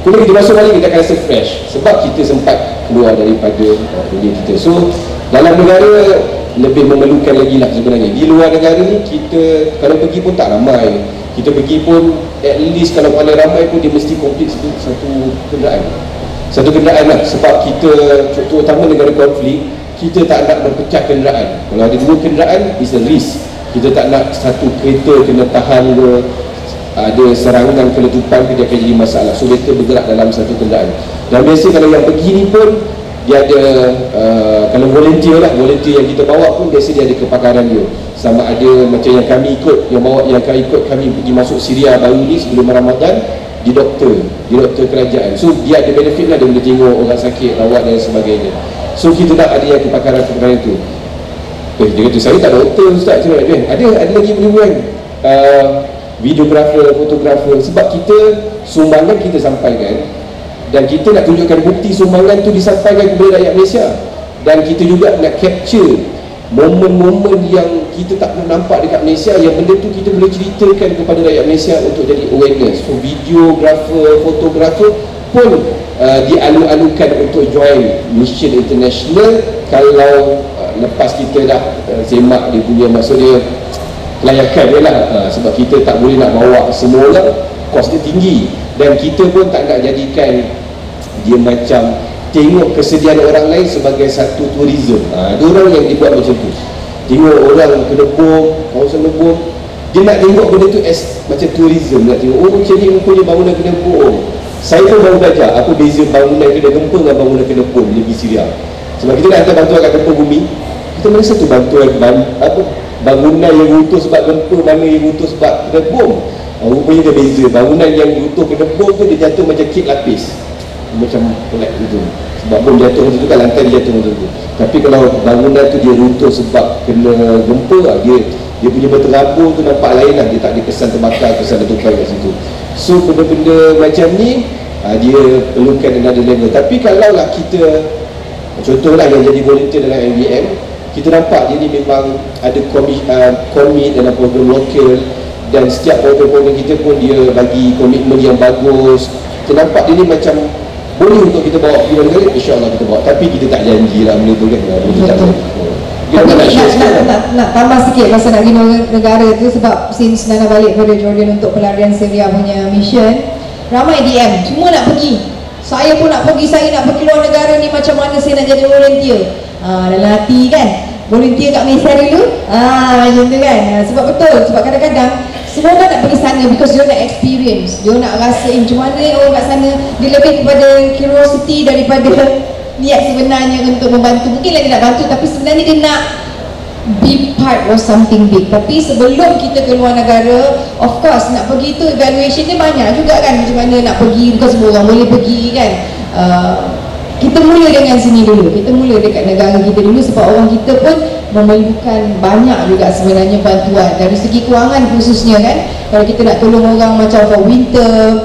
Kemudian kita masuk balik, kita akan rasa fresh, sebab kita sempat keluar daripada dunia kita. So dalam negara lebih memerlukan lagi lah sebenarnya. Di luar negara ni, kita kalau pergi pun tak ramai. Kita pergi pun at least kalau paling ramai pun dia mesti complete satu kenderaan lah. Sebab kita, terutama negara konflik, kita tak nak berpecah kenderaan. Kalau ada 2 kenderaan, it's a risk. Kita tak nak satu kereta kena tahan ke, ada serangan keletupan ke, dia akan jadi masalah. So kita bergerak dalam satu kenderaan. Dan biasa kalau yang pergi ni pun dia ada kalau volunteer yang kita bawa pun biasa dia ada kepakaran dia. Sama ada macam yang kami ikut, yang kami pergi masuk Syria baru ni sebelum Ramadan, di doktor kerajaan. So dia ada benefit lah, dia boleh tengok orang sakit, rawat dan sebagainya. So kita nak ada yang kepakaran itu. Dia kata, saya tak doktor Ustaz, macam mana? Ada lagi benda-benda videografer, fotografer. Sebab kita sumbangan kita sampaikan, dan kita nak tunjukkan bukti sumbangan tu disampaikan kepada rakyat Malaysia. Dan kita juga nak capture momen-momen yang kita tak pernah nampak dekat Malaysia, yang benda tu kita boleh ceritakan kepada rakyat Malaysia untuk jadi awareness. So videografer, fotografer pun dialu-alukan untuk join mission international. Kalau lepas kita dah semak dia punya, maksud dia kelayakan dia lah, sebab kita tak boleh nak bawa semua orang, kos dia tinggi. Dan kita pun tak nak jadikan dia macam tengok kesediaan orang lain sebagai satu tourism. Ada orang yang dibuat macam tu, tengok orang kena bom, kawasan kena bom, dia nak tengok benda tu as macam tourism. Nak tengok, oh macam ni rupanya bangunan kena bom. Saya pun baru belajar apa beza bangunan kena gempa dengan bangunan kena bom di negeri Syria. Sebab kita nak hantar bantuan kat gempa bumi, kita mana satu bantuan bangunan yang runtuh sebab gempa, mana yang runtuh sebab kena bom. Rupanya dia beza. Bangunan yang runtuh kena bom tu dia jatuh macam kit lapis, macam pelat gitu. Sebab bom jatuh macam tu kan, lantai dia jatuh macam tu. Tapi kalau bangunan tu dia runtuh sebab kena gempa, dia punya berterabur tu nampak lain lah. Dia tak ada kesan terbakar, kesan letupan kat situ. So benda-benda macam ni dia perlukan another level. Tapi kalau lah kita, contohlah yang jadi volunteer dalam MBM, kita nampak dia ni memang ada komit dalam program lokal. Dan setiap program-program kita pun dia bagi komitmen yang bagus. Kita nampak dia ni macam boleh untuk kita bawa pergi luar negara, insyaAllah kita bawa. Tapi kita tak janji lah benda tu kan. Kita tak janji. Tapi nak tambah sikit pasal nak pergi negara tu, sebab since Nana balik pada Jordan untuk pelarian Syria punya mission, ramai DM, semua nak pergi. Saya pun nak pergi, saya nak pergi luar negara ni, macam mana saya nak jadi volunteer. Dalam hati kan, volunteer kat Malaysia dulu, macam tu kan. Sebab betul, sebab kadang-kadang semua orang nak pergi sana because dia nak experience, dia nak rasa macam mana orang kat sana. Dia lebih kepada curiosity daripada niat sebenarnya untuk membantu. Mungkin lah dia nak bantu, tapi sebenarnya dia nak be part of something big. Tapi sebelum kita ke luar negara, of course nak pergi tu evaluation dia banyak juga kan, macam mana nak pergi, bukan semua orang boleh pergi kan. Kita mula dengan sini dulu, kita mula dekat negara kita dulu, sebab orang kita pun memerlukan banyak juga sebenarnya bantuan dari segi kewangan khususnya kan. Kalau kita nak tolong orang macam for winter,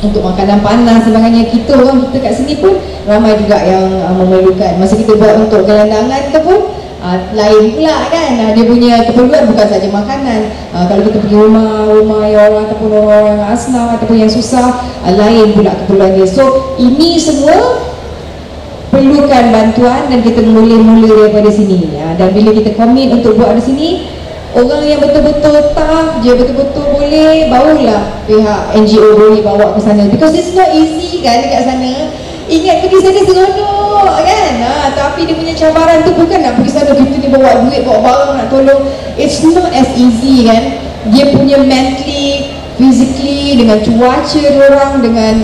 untuk makanan panas sebagainya, kita orang kita kat sini pun ramai juga yang memerlukan. Masa kita buat untuk gelandangan tu pun lain pula kan, dia punya keperluan bukan saja makanan. Kalau kita pergi rumah yang orang ataupun orang-orang asnaf ataupun yang susah, lain pula keperluan dia. So ini semua perlukan bantuan dan kita mula daripada sini. Dan bila kita komit untuk buat di sini, orang yang betul-betul tough, dia betul-betul boleh, barulah pihak NGO boleh bawa ke sana. Because it's not easy kan dekat sana. Ingat pergi sana seronok kan, tapi dia punya cabaran tu bukan nak pergi sana kita ni bawa duit, bawa barang nak tolong. It's not as easy kan. Dia punya mentally, physically, dengan cuaca orang, dengan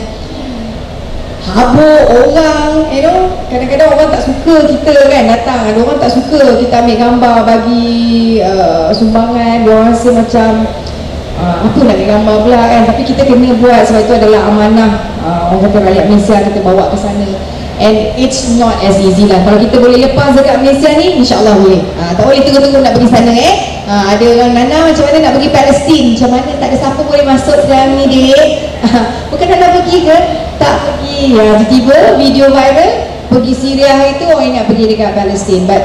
habuk orang, you know. Kadang-kadang orang tak suka kita kan datang, ada orang tak suka kita ambil gambar bagi sumbangan. Dia orang rasa macam apa nak ambil gambar pula kan. Tapi kita kena buat sebab itu adalah amanah orang kata rakyat Malaysia, kita bawa ke sana. And it's not as easy lah. Kalau kita boleh lepas dekat Malaysia ni, insyaAllah boleh. Tak boleh tunggu-tunggu nak pergi sana ada orang Nana macam mana nak pergi Palestin, macam mana tak ada siapa boleh masuk sekarang ni dek. Bukan Nana pergi ke? Tak pergi. Tiba-tiba video viral pergi Syria itu, orang nak pergi dekat Palestin. But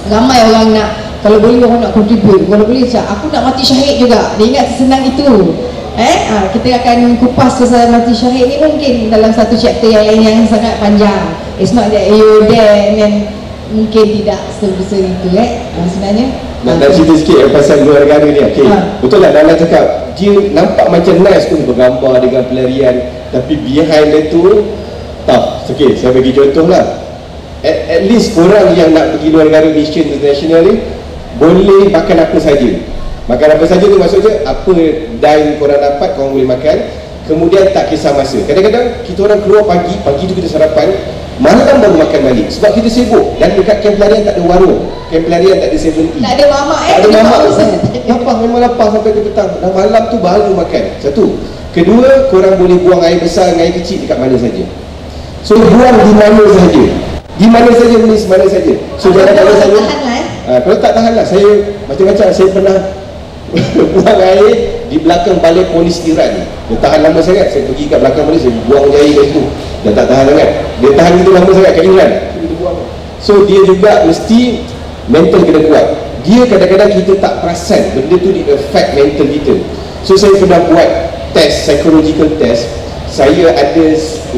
ramai orang nak, kalau boleh orang nak contribute, kalau boleh aku nak mati syahid juga. Dia ingat senang itu. Kita akan kupas pasal mati syahid ni mungkin dalam satu chapter yang lain yang sangat panjang. It's not that you're there and then mungkin tidak sebesar itu sebenarnya. Nak cerita sikit pasal luar negara ni. Betul lah Nana cakap, dia nampak macam nice pun bergambar dengan pelarian, tapi behind dia tu tough. Okay, saya bagi contoh lah. At least korang yang nak pergi luar negara mission international ni boleh makan apa saja. Makan apa saja tu maksudnya apa dine korang dapat korang boleh makan. Kemudian tak kisah masa. Kadang-kadang kita orang keluar pagi tu kita sarapan, malam baru makan balik sebab kita sibuk. Dan dekat kamp pelarian tak ada warung, kamp pelarian tak ada 7-Eleven, tak ada mamak tak ada mamak. Lapar, memang lapar sampai ke petang. Dan malam tu baru makan. Satu. Kedua, korang boleh buang air besar dengan air kecil dekat mana saja. So buang di mana saja, di mana saja, menis mana saja. So jangan kalau saya kalau tak tahan lah, saya macam-macam. Saya pernah buang air di belakang balai polis Iran. Dia tahan lama sangat. Saya pergi kat belakang polis, saya buang air kat situ. Dia tak tahan sangat. Dia tahan itu lama sangat kat Iran. So dia juga mesti mental kena kuat. Dia kadang-kadang kita tak perasan benda tu di affect mental kita. So saya pernah buat test, psychological test. Saya ada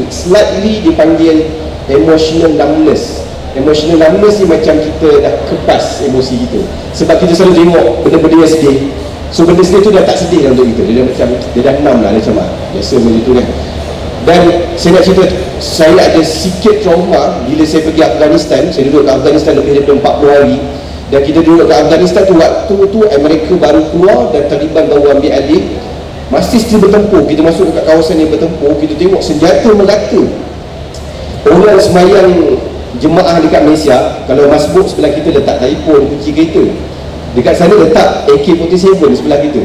slightly dipanggil emotional numbness. Emotional numbness ni macam kita dah kepas emosi kita. Sebab kita selalu tengok benda-benda yang sedih. So benda sedih tu dah tak sedih lah untuk kita. Dia dah macam, dia dah enam lah, dia macam biasa macam tu kan. Dan saya nak cerita, saya ada sikit trauma bila saya pergi Afghanistan. Saya duduk kat Afghanistan lebih daripada 40 hari. Dan kita duduk kat Afghanistan tu, waktu tu Amerika baru keluar dan Taliban baru ambil alih. Masih still bertempur. Kita masuk dekat kawasan yang bertempur, kita tengok senjata merata. Orang semayang jemaah dekat Malaysia, kalau masbuk sebelah kita letak telefon, kunci kereta. Dekat sana letak AK-47 sebelah kita.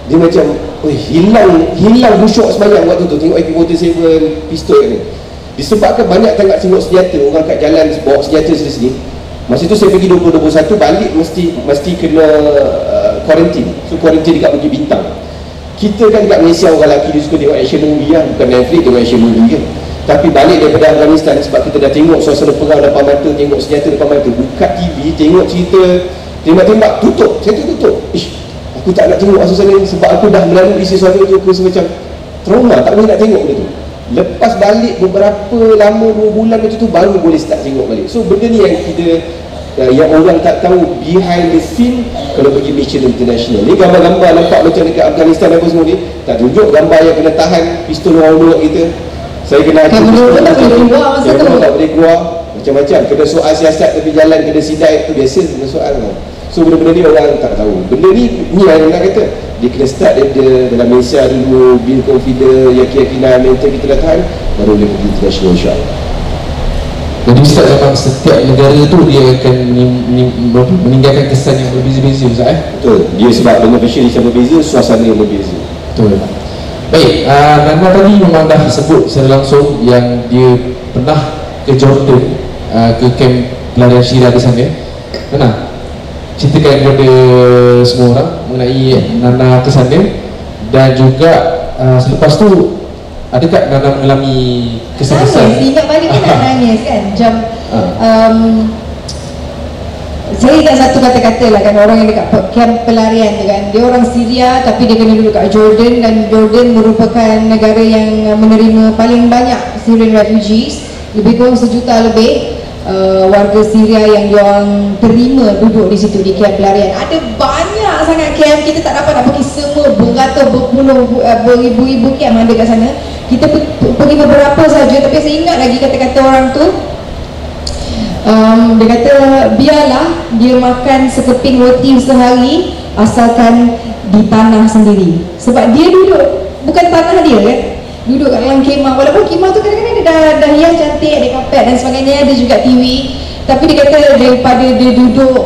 Dia macam hilang khusyuk semayang waktu tu. Tengok AK-47 pistol kat ni. Disebabkan banyak sangat tengok senjata, orang kat jalan bawa senjata sini. Masa tu saya pergi 2021, balik mesti kena quarantine. So quarantine dekat Bukit Bintang. Kita kan dekat Malaysia orang lelaki dia suka tengok action movie lah. Bukan Netflix, tengok action movie kan. Tapi balik daripada Afghanistan, sebab kita dah tengok suasana perang depan mata, tengok senjata depan mata, buka TV, tengok cerita tembak-tembak, tutup. Saya tu tutup. Aku tak nak tengok suasana ni sebab aku dah melalui sesuatu tu. Aku rasa macam trauma, tak boleh nak tengok benda tu. Lepas balik beberapa lama, 2 bulan macam tu, baru boleh start tengok balik. So benda ni yang kita yang orang tak tahu behind the scene kalau pergi mission international. Ni gambar-gambar nampak macam dekat Afghanistan apa semua ni, tak tunjuk gambar yang kena tahan pistol orang kita. Saya kena tak boleh keluar masa tu. Tak boleh keluar, macam-macam. Kena soal siasat tepi jalan, kena sidai, tu biasa kena soal kan. So benda-benda ni orang tak tahu. Benda ni yang nak kata, dia kena start daripada dalam Malaysia dulu, build confidence, keyakinan mental kita dah tahan, baru boleh pergi international, insyaAllah. Jadi Ustaz, memang setiap negara tu dia akan meninggalkan kesan yang berbeza-beza, Ustaz Betul, dia sebab beneficiaries yang berbeza, suasana yang berbeza. Betul. Baik, Nana tadi memang dah sebut secara langsung yang dia pernah ke Jordan, ke kamp pelarian Syria di sana. Nana, ceritakan kepada semua orang mengenai Nana ke sana, dan juga selepas tu adakah Nana mengalami kesan-kesan? Ingat balik kan nak nangis kan. Macam saya ingat satu kata-kata lah kan, orang yang dekat kamp pelarian tu kan, dia orang Syria tapi dia kena duduk kat Jordan, dan Jordan merupakan negara yang menerima paling banyak Syrian refugees, lebih kurang 1 juta lebih warga Syria yang diorang terima duduk di situ di kamp pelarian. Ada banyak sangat kamp, kita tak dapat nak pergi semua, beratus, berpuluh, beribu-ribu kamp ada kat sana. Kita pergi beberapa saja, tapi saya ingat lagi kata-kata orang tu. Dia kata biarlah dia makan sekeping roti sehari asalkan di tanah sendiri, sebab dia duduk bukan tanah dia kan, duduk kat dalam kemah. Walaupun kemah tu kadang-kadang dia dah hias cantik, ada kapet dan sebagainya, ada juga TV, tapi dia kata daripada dia duduk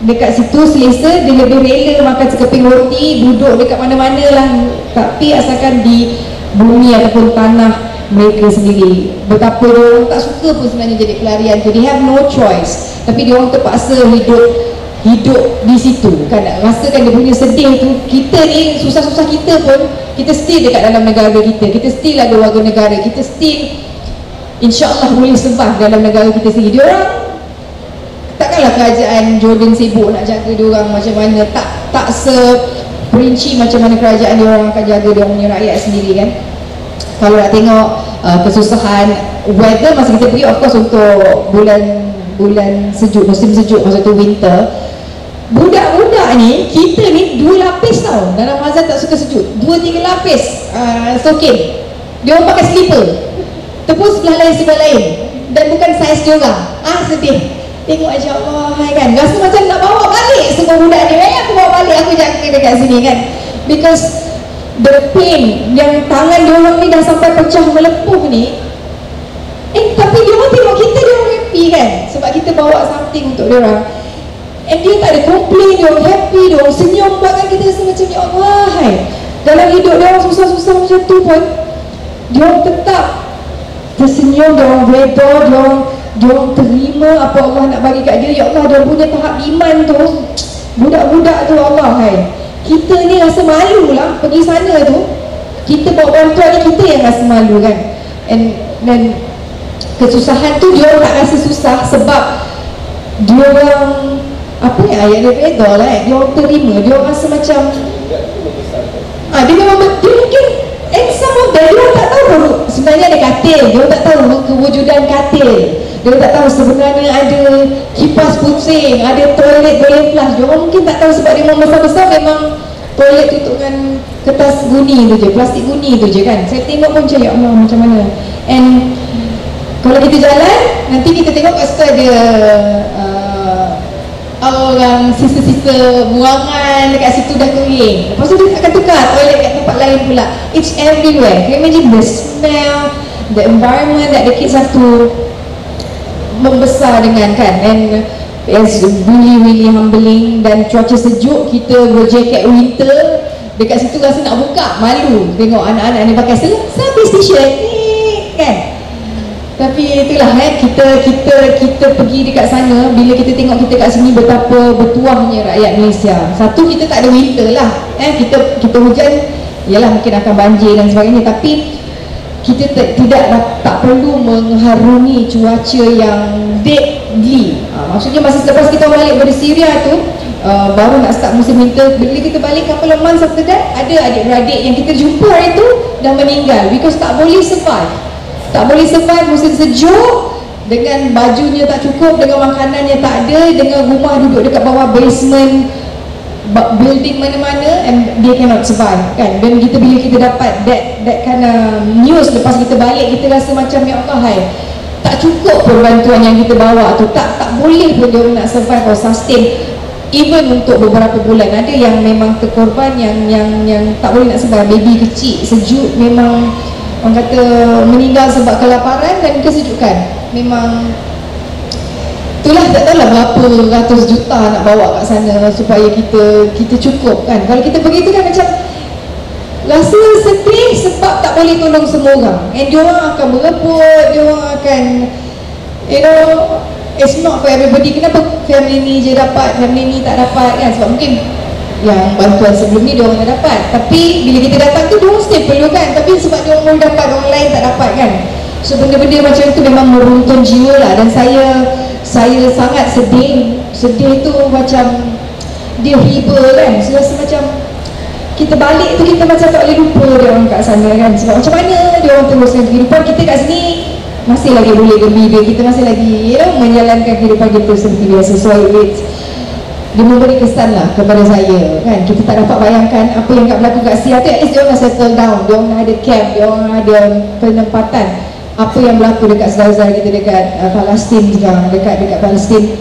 dekat situ selesa, dia lebih rela makan sekeping roti, duduk dekat mana-mana lah, tapi asalkan di bumi ataupun tanah mereka sendiri. Betapa diorang tak suka pun sebenarnya jadi pelarian tu, they have no choice, tapi diorang terpaksa hidup di situ kan. Rasakan dia punya sedih tu. Kita ni susah-susah kita pun, kita still dekat dalam negara kita still ada warga negara, kita still insyaAllah boleh survive dalam negara kita sendiri. Diorang takkanlah kerajaan Jordan sibuk nak jaga diorang macam mana, tak seperinci macam mana kerajaan diorang akan jaga diorang punya rakyat sendiri kan. Kalau nak tengok kesusahan weather masa kita pergi, of course untuk bulan sejuk, musim sejuk, masa tu winter, budak-budak ni, kita ni 2 lapis tau, dalam Azan tak suka sejuk, 2-3 lapis sokin, dia orang pakai slipper, tepus sebelah lain dan bukan saiz diorang. Sedih tengok aja, Allah kan, rasa macam nak bawa balik semua budak ni, aku bawa balik, aku jaga dekat sini kan, because the pain yang tangan diorang ni dah sampai pecah melepuh ni. Tapi diorang tengok kita, diorang happy kan, sebab kita bawa something untuk diorang, and dia tak ada complain, diorang happy, diorang senyum, buatkan kita rasa macam ya Allah hai. Dalam hidup diorang susah-susah macam tu pun diorang tetap tersenyum, diorang redha, diorang terima apa Allah nak bagi kat dia. Ya Allah, diorang punya tahap iman tu, budak-budak tu Allah hai. Kita ni rasa malu lah pergi sana tu, kita bawa bantuan ni, kita yang rasa malu kan. Dan kesusahan tu dia tak rasa susah sebab dia orang apa ya, ayat dia beda lah dia orang terima, dia orang rasa macam dia memang dia mungkin some of them, dia orang tak tahu sebenarnya ada katil, dia orang tak tahu kewujudan katil, dia orang tak tahu sebenarnya ada kipas pusing, ada toilet boleh flush, dia orang mungkin tak tahu sebab dia memang besar-besar, memang toilet tutup dengan kertas guni tu je, plastik guni tu je kan. Saya tengok pun macam ya Allah macam mana. And kalau kita jalan, nanti kita tengok kat situ ada orang sisa-sisa buangan dekat situ dah kering, lepas tu dia akan tukar toilet kat tempat lain pula. It's everywhere. Can you imagine the smell, the environment that the kids have to membesar dengan kan. And it's really humbling. Dan cuaca sejuk, kita berjaket winter dekat situ, rasa nak buka, malu tengok anak-anak ni pakai selapis t-shirt ni kan. Tapi itulah kita pergi dekat sana, bila kita tengok kita kat sini betapa bertuahnya rakyat Malaysia. Satu, kita tak ada winter lah, kita hujan, yalah mungkin akan banjir dan sebagainya, tapi kita tak perlu mengharungi cuaca yang deadly. Maksudnya masa selepas kita balik dari Syria tu, baru nak start musim winter, bila kita balik couple of months after that, ada adik-beradik yang kita jumpa hari tu dan meninggal because tak boleh survive. Tak boleh survive musim sejuk, dengan bajunya tak cukup, dengan makanannya tak ada, dengan rumah duduk dekat bawah basement building mana-mana, and they cannot survive kan. Dan kita bila kita dapat that kind of news, lepas kita balik kita rasa macam ya Allah, hai, tak cukup pun bantuan yang kita bawa tu, tak boleh pun dia nak survive or sustain even untuk beberapa bulan. Ada yang memang terkorban, yang tak boleh nak survive, baby kecil, sejuk, memang orang kata meninggal sebab kelaparan dan kesejukan. Memang itulah, tak tahulah berapa ratus juta nak bawa kat sana supaya kita cukup kan. Kalau kita begitu kan macam rasa sedih sebab tak boleh tolong semua orang, and diorang akan berebut, diorang akan, you know, it's not for everybody. Kenapa family ni je dapat, family ni tak dapat kan? Sebab mungkin yang bantuan sebelum ni diorang tak dapat, tapi bila kita datang tu diorang still perlukan, tapi sebab diorang boleh dapat, orang lain tak dapat kan. So benda-benda macam tu memang meruntun jiwa lah. Dan saya sangat sedih tu, macam dia riba kan. Saya rasa macam kita balik tu kita macam tak boleh lupa dia orang kat sana kan. Sebab macam mana dia orang teruskan kehidupan, kita kat sini masih lagi boleh gembira, kita masih lagi, you know, menjalankan kehidupan kita seperti biasa. So dia memberi kesan lah kepada saya kan. Kita tak dapat bayangkan apa yang berlaku kat Syria tu. At least dia orang dah settle down, dia orang ada camp, dia orang ada penempatan. Apa yang berlaku dekat saudara-saudara kita dekat Palestin sekarang, dekat Palestin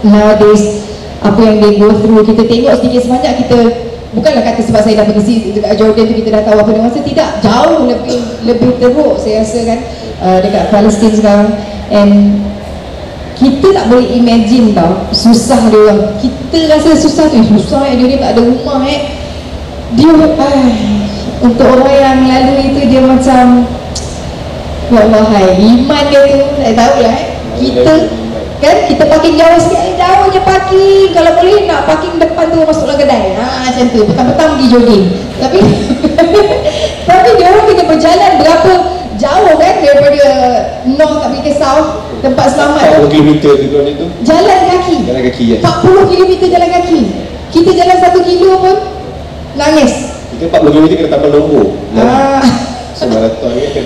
nowadays, apa yang they go through, kita tengok sedikit sebanyak. Kita bukanlah kata sebab saya dah pergi dekat Jordan tu kita dah tahu apa dia rasa, tidak, jauh lebih teruk saya rasa kan dekat Palestin sekarang. And kita tak boleh imagine tau susah dia orang. Kita rasa susah tu, susah dia tak ada rumah dia untuk orang yang melalui itu dia macam ya Allah, hai, iman dia tu saya tahulah kita kan, kita parking jauh sikit, jauhnya parking, kalau boleh nak parking depan tu masuk dalam kedai, macam tu, petang-petang pergi jogging. Tapi tapi dia orang kena berjalan berapa jauh kan, daripada north tak pergi ke south, tempat selamat 40 km tu jalan kaki ya. 40 km jalan kaki. Kita jalan 1 kilo pun nangis. Kita 40 km kena tambah nombor semaraton kan.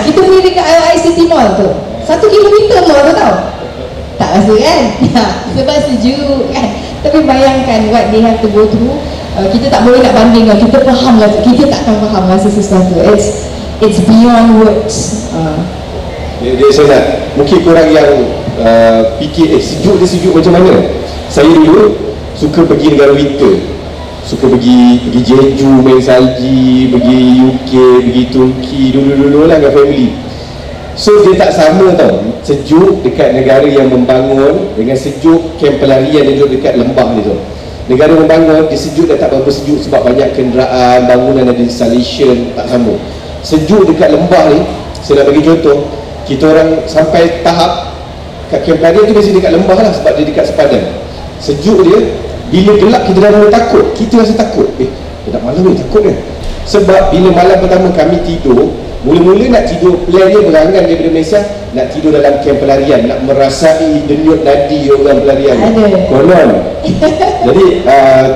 Kita pergi dekat ICT Mall tu 1 kilometer mall tu tau, tak rasa kan sebab sejuk kan. Tapi bayangkan what they have to go through. Kita tak boleh nak bandingkan, kita faham lah, kita takkan faham rasa sesuatu. It's beyond words. Dia saya nak, mungkin korang yang fikir sejuk dia sejuk macam mana. Saya dulu suka pergi negara winter, suka pergi Jeju, main salji, pergi UK, pergi Turki dulu lah dengan family. So dia tak sama tau, sejuk dekat negara yang membangun dengan sejuk kamp pelarian yang duduk dekat lembah ni tu. Negara membangun, dia sejuk dah tak berapa sejuk sebab banyak kenderaan, bangunan ada installation, tak sama. Sejuk dekat lembah ni, saya nak bagi contoh, kita orang sampai tahap kat kamp pelarian tu biasa dekat lembah lah sebab dia dekat sepadan. Sejuk dia, bila gelap kita dah mula takut, kita rasa takut. Dah malam ni takut kan. Sebab bila malam pertama kami tidur, mula-mula nak tidur, plan dia berangan daripada Malaysia, nak tidur dalam kamp pelarian, nak merasai denyut nadi orang pelarian. Konon. Jadi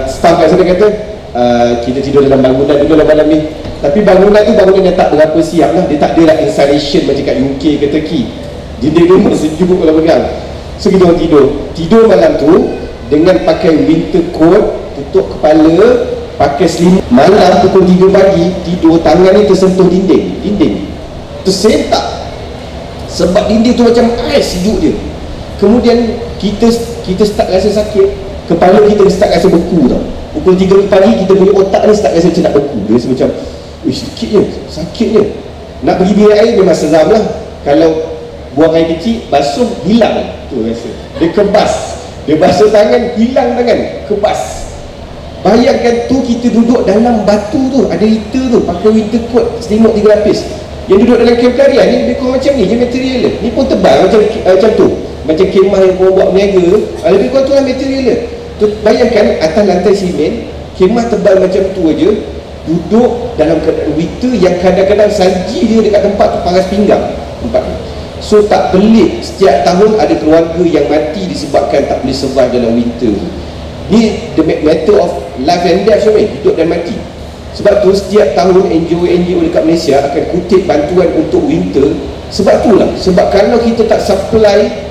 staff kat sana kata kita tidur dalam bangunan dulu lah malam ni. Tapi bangunan tu bangunan yang tak berapa siap lah. Dia tak ada lah installation macam kat UK ke Turkey. Dinding rumah sejuk kalau pegang. So kita orang tidur malam tu dengan pakai winter coat, tutup kepala, pakai selimut. Malam pukul 3 pagi tidur, tangan ni tersentuh dinding tersentak sebab dinding tu macam ais, sejuk dia. Kemudian kita start rasa sakit, kepala kita start rasa beku tau. Pukul 3 pagi kita punya otak ni start rasa macam nak beku. Dia rasa macam sakitnya. Nak pergi bilik air memang seram lah. Kalau buang air kecil, basuh, hilang tu rasa. Dia kebas, dia basuh tangan, hilang tangan, kebas. Bayangkan tu, kita duduk dalam batu tu, ada heater tu, pakai winter coat, selimut 3 lapis. Yang duduk dalam kamp pelarian ni lebih kurang macam ni je material dia. Ni pun tebal macam tu, macam kemah yang korang buat berniaga, lebih kurang tu lah material dia. Tu, bayangkan atas lantai simen, kemah tebal macam tu aja, duduk dalam keadaan winter yang kadang-kadang salji dia dekat tempat tu paras pinggang tempat tu. So tak pelik setiap tahun ada keluarga yang mati disebabkan tak boleh survive dalam winter tu. Ni the matter of life and death sebenarnya, hidup dan mati. Sebab tu setiap tahun NGO dekat Malaysia akan kutip bantuan untuk winter. Sebab itulah, sebab kalau kita tak supply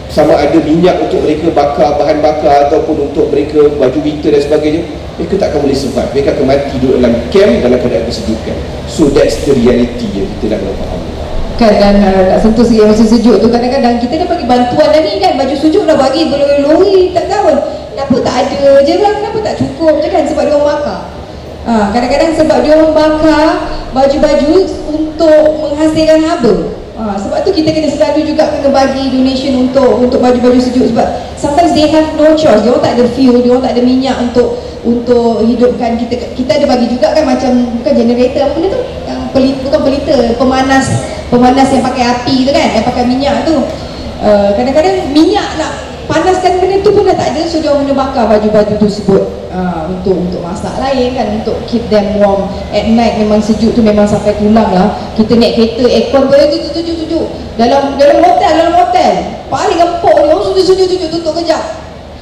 sama ada minyak untuk mereka bakar, bahan bakar, ataupun untuk mereka baju winter dan sebagainya, mereka tak akan boleh survive. Mereka akan mati duduk dalam camp dalam keadaan kesejukan. So that's the reality yang kita nak kena faham. Kan, dan nak sentuh sikit masa sejuk tu, kadang-kadang kita dah bagi bantuan dah ni kan, baju sejuk dah bagi berlori-lori tak tahu kenapa tak ada je lah, kenapa tak cukup je kan, sebab dia orang bakar. Kadang-kadang sebab dia orang bakar baju-baju untuk menghasilkan haba. Sebab tu kita kena selalu juga kena bagi donation untuk baju-baju sejuk, sebab sometimes they have no choice. Dia orang tak ada fuel, dia orang tak ada minyak untuk hidupkan kita. Kita ada bagi juga kan, macam bukan generator apa benda tu, yang bukan pelita, pemanas yang pakai api tu kan, yang pakai minyak tu. Kadang-kadang minyak nak panaskan benda tu pun dah tak ada, so dia orang kena bakar baju-baju tu sebut untuk masak lain kan, untuk keep them warm at night. Memang sejuk tu memang sampai tulang lah. Kita naik kereta aircon boleh tujuk dalam hotel paling empuk ni, orang sejuk tutup kejap,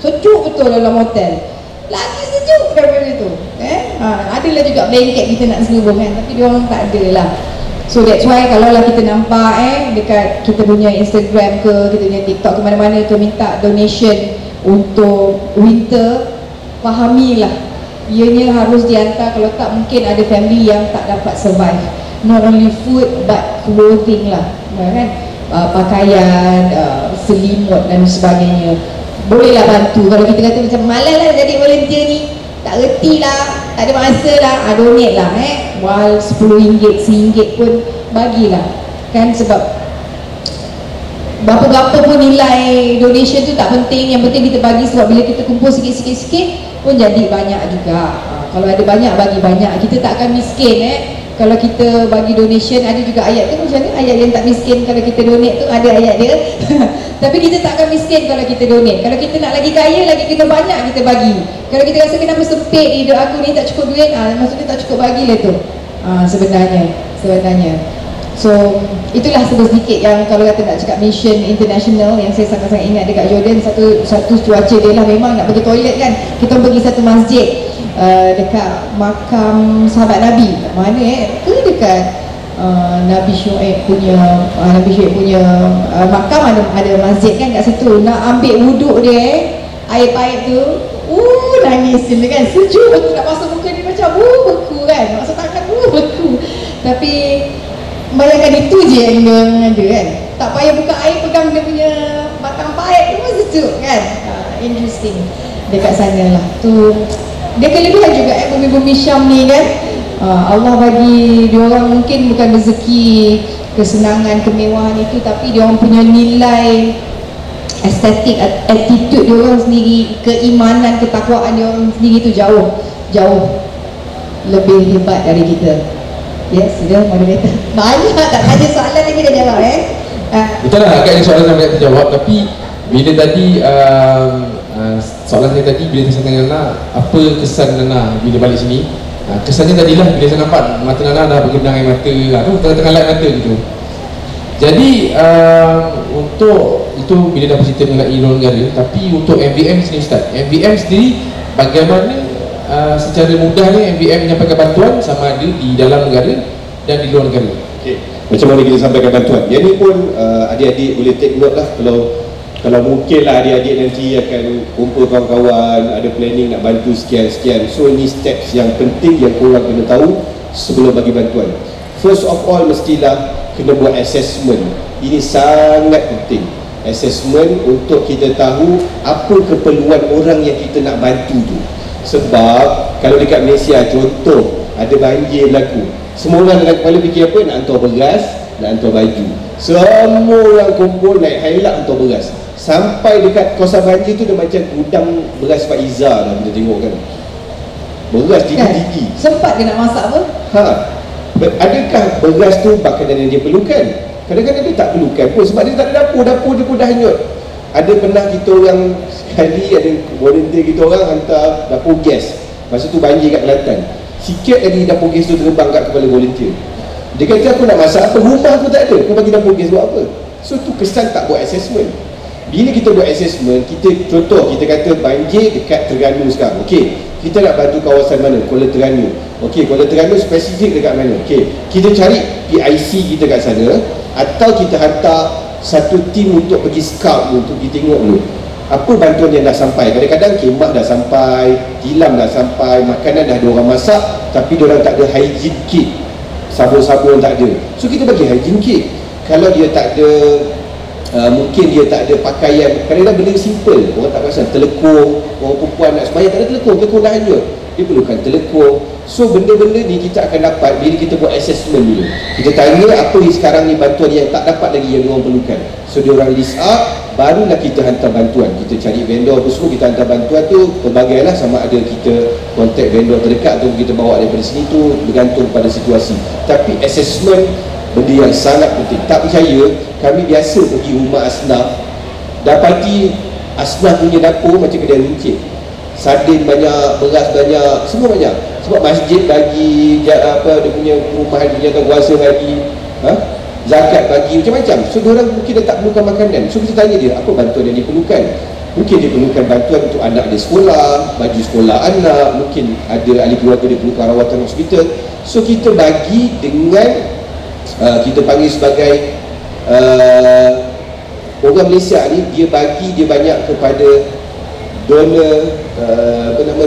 sejuk betul dalam hotel, lagi sejuk daripada tu. Adalah juga blanket kita nak seluruh kan, tapi dia orang tak ada lah. So that's why kalau lah kita nampak dekat kita punya Instagram ke, kita punya TikTok ke, mana-mana tu minta donation untuk winter, fahamilah ianya harus dihantar. Kalau tak, mungkin ada family yang tak dapat survive. Not only food but clothing lah kan, pakaian, selimut dan sebagainya. Bolehlah bantu. Kalau kita kata macam malas lah jadi volunteer ni, tak reti lah, tak ada masa lah, donate lah wal RM10, RM1 pun bagilah kan. Sebab berapa-berapa pun nilai donation tu tak penting, yang penting kita bagi. Sebab bila kita kumpul sikit-sikit pun jadi banyak juga. Kalau ada banyak, bagi banyak, kita tak akan miskin kalau kita bagi donation. Ada juga ayat tu macam mana, ayat yang tak miskin kalau kita donate tu, ada ayat dia tapi kita tak akan miskin kalau kita donate. Kalau kita nak lagi kaya, lagi kita banyak kita bagi. Kalau kita rasa kenapa sempit hidup aku ni, tak cukup duit, maksudnya tak cukup bagilah tu sebenarnya. So itulah sedikit yang kalau kata nak cakap mission international yang saya sangat-sangat ingat dekat Jordan. Satu cuaca dia lah, memang nak pergi toilet kan, kita pergi satu masjid dekat makam sahabat Nabi. Mana ke dekat Nabi Syuaib punya makam, ada masjid kan kat situ. Nak ambil wuduk dia, air paip tu nangis dia kan, sejuk betul. Nak masuk muka dia macam beku kan, masuk tangan beku. Tapi bayangkan itu je yang dia ada kan, tak payah buka air, pegang dia punya batang paip tu pun sejuk kan. Interesting dekat sana lah tu. Dia kelebihan juga bumi-bumi Syam ni kan. Allah bagi diorang mungkin bukan rezeki, kesenangan, kemewahan itu, tapi diorang punya nilai estetik, attitude diorang sendiri, keimanan, ketakwaan diorang sendiri tu jauh lebih hebat dari kita. Yes, sudah moderator. Banyak tak tanya soalan lagi dah jawab Betul lah, agaknya soalan yang banyak terjawab. Tapi bila tadi soalan saya tadi, bila saya tanya Nana, apa kesan Nana bila balik sini? Kesannya tadilah bila saya nampak mata Nana dah bergenang air mata tu, tengah-tengah light mata gitu. Jadi untuk itu bila dah bercerita mengenai luar negara. Tapi untuk MVM sendiri Ustaz, MVM sendiri bagaimana secara mudahnya MVM menyampaikan bantuan sama ada di dalam negara dan di luar negara? Macam mana kita sampaikan bantuan? Yang ni pun adik-adik boleh take note lah. Kalau mungkin lah adik-adik nanti akan kumpul kawan-kawan, ada planning nak bantu sekian-sekian. So ni steps yang penting yang korang kena tahu sebelum bagi bantuan. First of all, mestilah kena buat assessment. Ini sangat penting. Assessment untuk kita tahu apa keperluan orang yang kita nak bantu tu. Sebab kalau dekat Malaysia contoh ada banjir berlaku, semua orang dalam kepala fikir apa? Nak hantar beras, nak hantar baju. Semua orang kumpul naik highlight hantar beras. Sampai dekat kawasan banjir tu dah macam gudang beras Faiza dah kita tengok kan. Beras tinggi-tinggi. Sempat dia nak masak pun. Adakah beras tu makanan yang dia perlukan? Kadang-kadang dia tak perlukan pun sebab dia tak ada dapur dia pun dah hanyut. Ada pernah kita orang sekali, ada volunteer kita orang hantar dapur gas. Masa tu banjir kat Kelantan. Sikit lagi dapur gas tu terbang kat kepala volunteer. Dia kata aku nak masak apa, rumah aku tak ada, aku bagi dapur gas buat apa? So tu kesan tak buat assessment. Bila kita buat assessment, contoh kita kata banjir dekat Terengganu sekarang. Okey, kita nak bantu kawasan mana? Kuala Terengganu. Okey, Kuala Terengganu spesifik dekat mana? Okey, kita cari PIC kita kat sana, atau kita hantar satu tim untuk pergi scout untuk pergi tengok dulu apa bantuan yang dah sampai. Kadang-kadang khemah dah sampai, tilam dah sampai, makanan dah ada orang masak, tapi diorang tak ada hygiene kit, sabun-sabun tak ada. So kita bagi hygiene kit. Kalau dia tak ada mungkin dia tak ada pakaian, kadang-kadang benda simple, orang tak perasan, telekung, orang perempuan nak sembahyang tak ada telekung dah hanyut, dia perlukan telekung. So benda-benda ni kita akan dapat bila kita buat assessment dulu. Kita tanya apa ni sekarang ni bantuan yang tak dapat lagi yang orang perlukan. So diorang list up, barulah kita hantar bantuan. Kita cari vendor apa semua, kita hantar bantuan tu pelbagai lah, sama ada kita contact vendor terdekat atau kita bawa daripada sini tu, bergantung pada situasi. Tapi assessment benda yang sangat penting. Tak percaya, kami biasa pergi rumah asnaf, dapati asnaf punya dapur macam kedai runcit, sardin banyak, beras banyak, semua banyak. Sebab masjid bagi apa, dia punya perumahan punya kuasa bagi, zakat bagi, macam-macam. So diorang mungkin dah tak perlukan makanan. So kita tanya dia, apa bantuan yang diperlukan? Mungkin dia perlukan bantuan untuk anak dia sekolah, baju sekolah anak, mungkin ada ahli keluarga dia perlukan rawatan hospital. So kita bagi dengan kita panggil sebagai orang Malaysia ni, dia bagi, dia banyak kepada donor,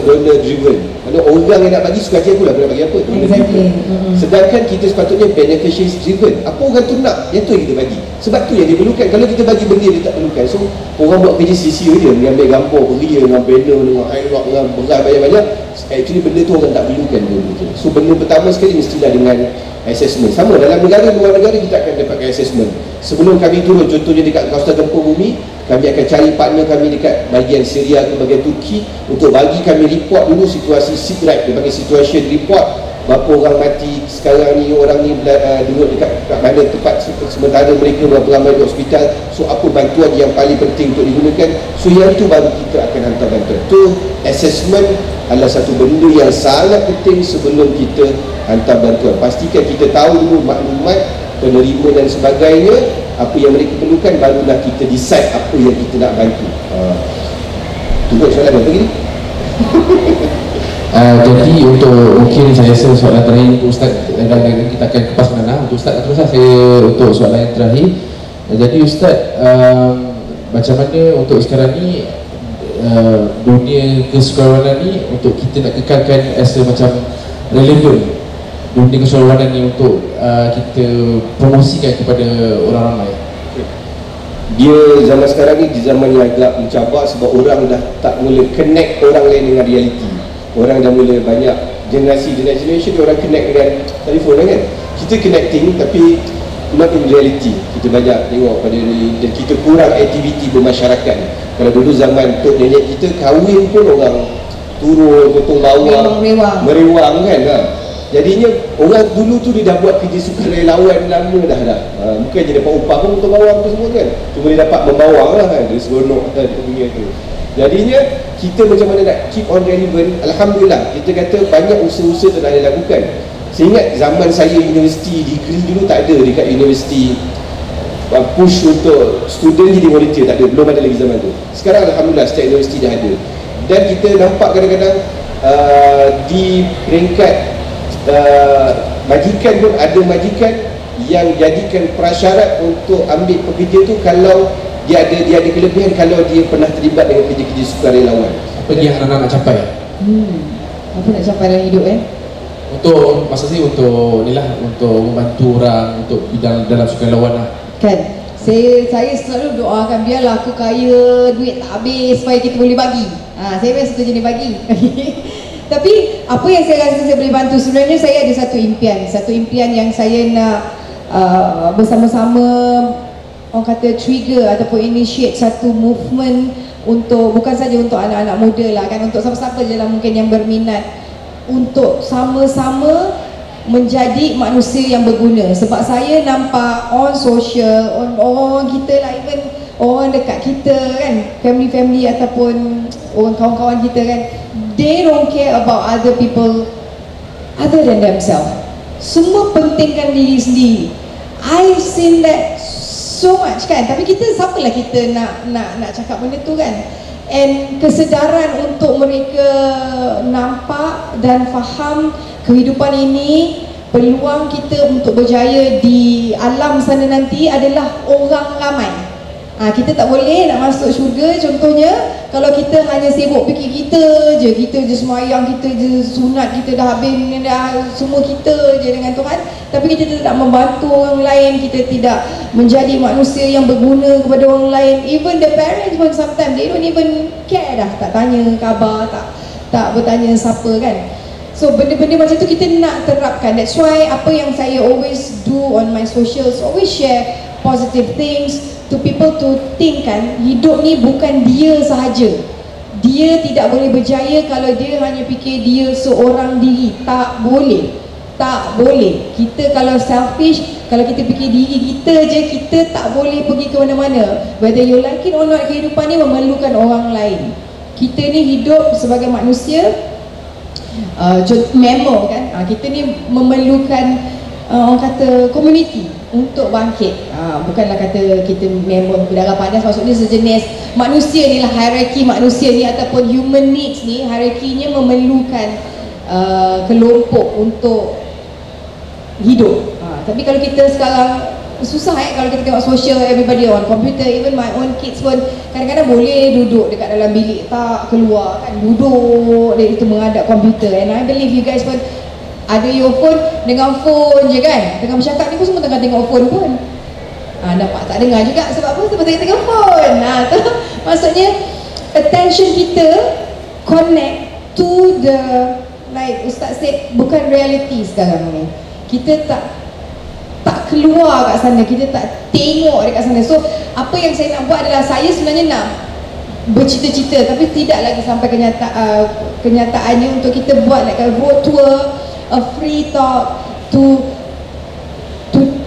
donor driven. Mana orang yang nak bagi suka hati aku lah, nak bagi apa, Exactly. Sedangkan kita sepatutnya beneficiaries driven. Apa orang tu nak, yang tu yang kita bagi. Sebab tu yang dia perlukan. Kalau kita bagi benda dia tak perlukan, so orang buat kerja sia-sia je, mengambil gambar beria dengan banner, dengan high-rock, dengan beras banyak-banyak. Actually benda tu orang tak perlukan benda. So benda pertama sekali mestilah dengan assessment. Sama dalam negara, luar negara kita akan dapatkan assessment. Sebelum kami turun, contohnya dekat kawasan gempa bumi, kami akan cari partner kami dekat bahagian Syria atau bahagian Turki untuk bagi kami report dulu situasi SIGRAP, dia panggil situation report, berapa orang mati sekarang ni, orang ni duduk dekat mana tempat sementara mereka, berapa ramai di hospital. So apa bantuan yang paling penting untuk digunakan. So yang tu baru kita akan hantar bantuan. Tu assessment adalah satu benda yang sangat penting sebelum kita hantar bantuan. Pastikan kita tahu dulu maklumat, penerima dan sebagainya, apa yang mereka perlukan, barulah kita decide apa yang kita nak bantu. Tunggu soalan apa lagi ni? Jadi untuk mungkin saya rasa soalan terakhir untuk Ustaz, dan kita akan kepas mana untuk Ustaz terus lah saya untuk soalan yang terakhir. Jadi Ustaz, macam mana untuk sekarang ni dunia kesukarwanan ni untuk kita nak kekalkan as macam relevan, dunia kesukarwanan ni untuk kita promosikan kepada orang ramai? Dia zaman sekarang ni di zaman yang agak mencabar, sebab orang dah tak mula connect orang lain dengan realiti. Orang dah mula banyak generation orang connect dengan telefon kan. Kita connecting tapi not in reality. Kita banyak tengok pada ni, dan kita kurang aktiviti bermasyarakat. Kalau dulu zaman tok nenek kita kahwin pun orang turun potong bawang, merewang kan. Jadinya orang dulu tu dia dah buat kerja sukarelawan lama dah. Bukan je dapat upah pun potong bawang tu semua kan. Cuma dia dapat membawang lah kan, dia seronok kan dunia tu. Jadinya kita macam mana nak keep on relevant. Alhamdulillah kita kata banyak usaha-usaha tu dah dilakukan. Saya ingat zaman saya universiti, degree dulu tak ada dekat universiti push untuk student jadi volunteer, tak ada, belum ada lagi zaman tu. Sekarang Alhamdulillah setiap universiti dah ada. Dan kita nampak kadang-kadang di peringkat majikan pun ada majikan yang jadikan prasyarat untuk ambil pekerja tu kalau dia ada kelebihan, kalau dia pernah terlibat dengan kerja-kerja sukarelawan. Apa yang anak-anak nak capai? Apa nak capai dalam hidup Untuk maksud saya untuk ni lah, untuk membantu orang untuk bidang dalam sukarelawan lah. Kan? Saya selalu doakan biarlah aku kaya, duit tak habis supaya kita boleh bagi. Saya biasa tu jenis bagi. Tapi apa yang saya rasa saya boleh bantu, sebenarnya saya ada satu impian yang saya nak bersama-sama, orang kata trigger ataupun initiate satu movement untuk, bukan saja untuk anak-anak muda lah kan, untuk siapa-siapa je lah mungkin yang berminat, untuk sama-sama menjadi manusia yang berguna. Sebab saya nampak on social, on orang kita lah, even orang dekat kita kan, family ataupun orang kawan-kawan kita kan, they don't care about other people other than themselves. Semua pentingkan diri sendiri. I've seen that so much kan, tapi kita siapalah kita nak cakap benda tu kan. And kesedaran untuk mereka nampak dan faham kehidupan ini, peluang kita untuk berjaya di alam sana nanti adalah orang ramai. Kita tak boleh nak masuk syurga contohnya kalau kita hanya sibuk fikir kita je semayang, kita je sunat, kita dah habis dah semua kita je dengan Tuhan, tapi kita tidak membantu orang lain, kita tidak menjadi manusia yang berguna kepada orang lain. Even the parents pun sometimes they don't even care dah, tak tanya khabar, tak bertanya siapa kan. So benda-benda macam tu kita nak terapkan. That's why apa yang saya always do on my socials, always share positive things to people to think kan, hidup ni bukan dia sahaja. Dia tidak boleh berjaya kalau dia hanya fikir dia seorang diri. Tak boleh. Tak boleh. Kita kalau selfish, kalau kita fikir diri kita je, kita tak boleh pergi ke mana-mana. Whether you like it or not, kehidupan ni memerlukan orang lain. Kita ni hidup sebagai manusia, member kan, kita ni memerlukan orang kata community untuk bangkit. Bukanlah kata kita member berdarah panas, maksudnya sejenis manusia ni lah, hierarki manusia ni ataupun human needs ni, hierarkinya memerlukan kelompok untuk hidup. Tapi kalau kita sekarang susah kalau kita tengok social, everybody on computer, even my own kids pun kadang-kadang boleh duduk dekat dalam bilik tak keluar kan, duduk dia itu menghadap komputer. And I believe you guys pun ada your phone, dengan phone je kan, tengah bercakap ni pun semua tengah tengok phone pun. Nampak tak dengar juga sebab apa? Sebab tengah tengok phone. Tu maksudnya attention kita connect to the, like Ustaz said, bukan reality sekarang ni. Kita tak keluar kat sana, kita tak tengok dekat sana. So apa yang saya nak buat adalah, saya sebenarnya nak bercita-cita tapi tidak lagi sampai kenyataannya, untuk kita buat like a road tour, a free talk, to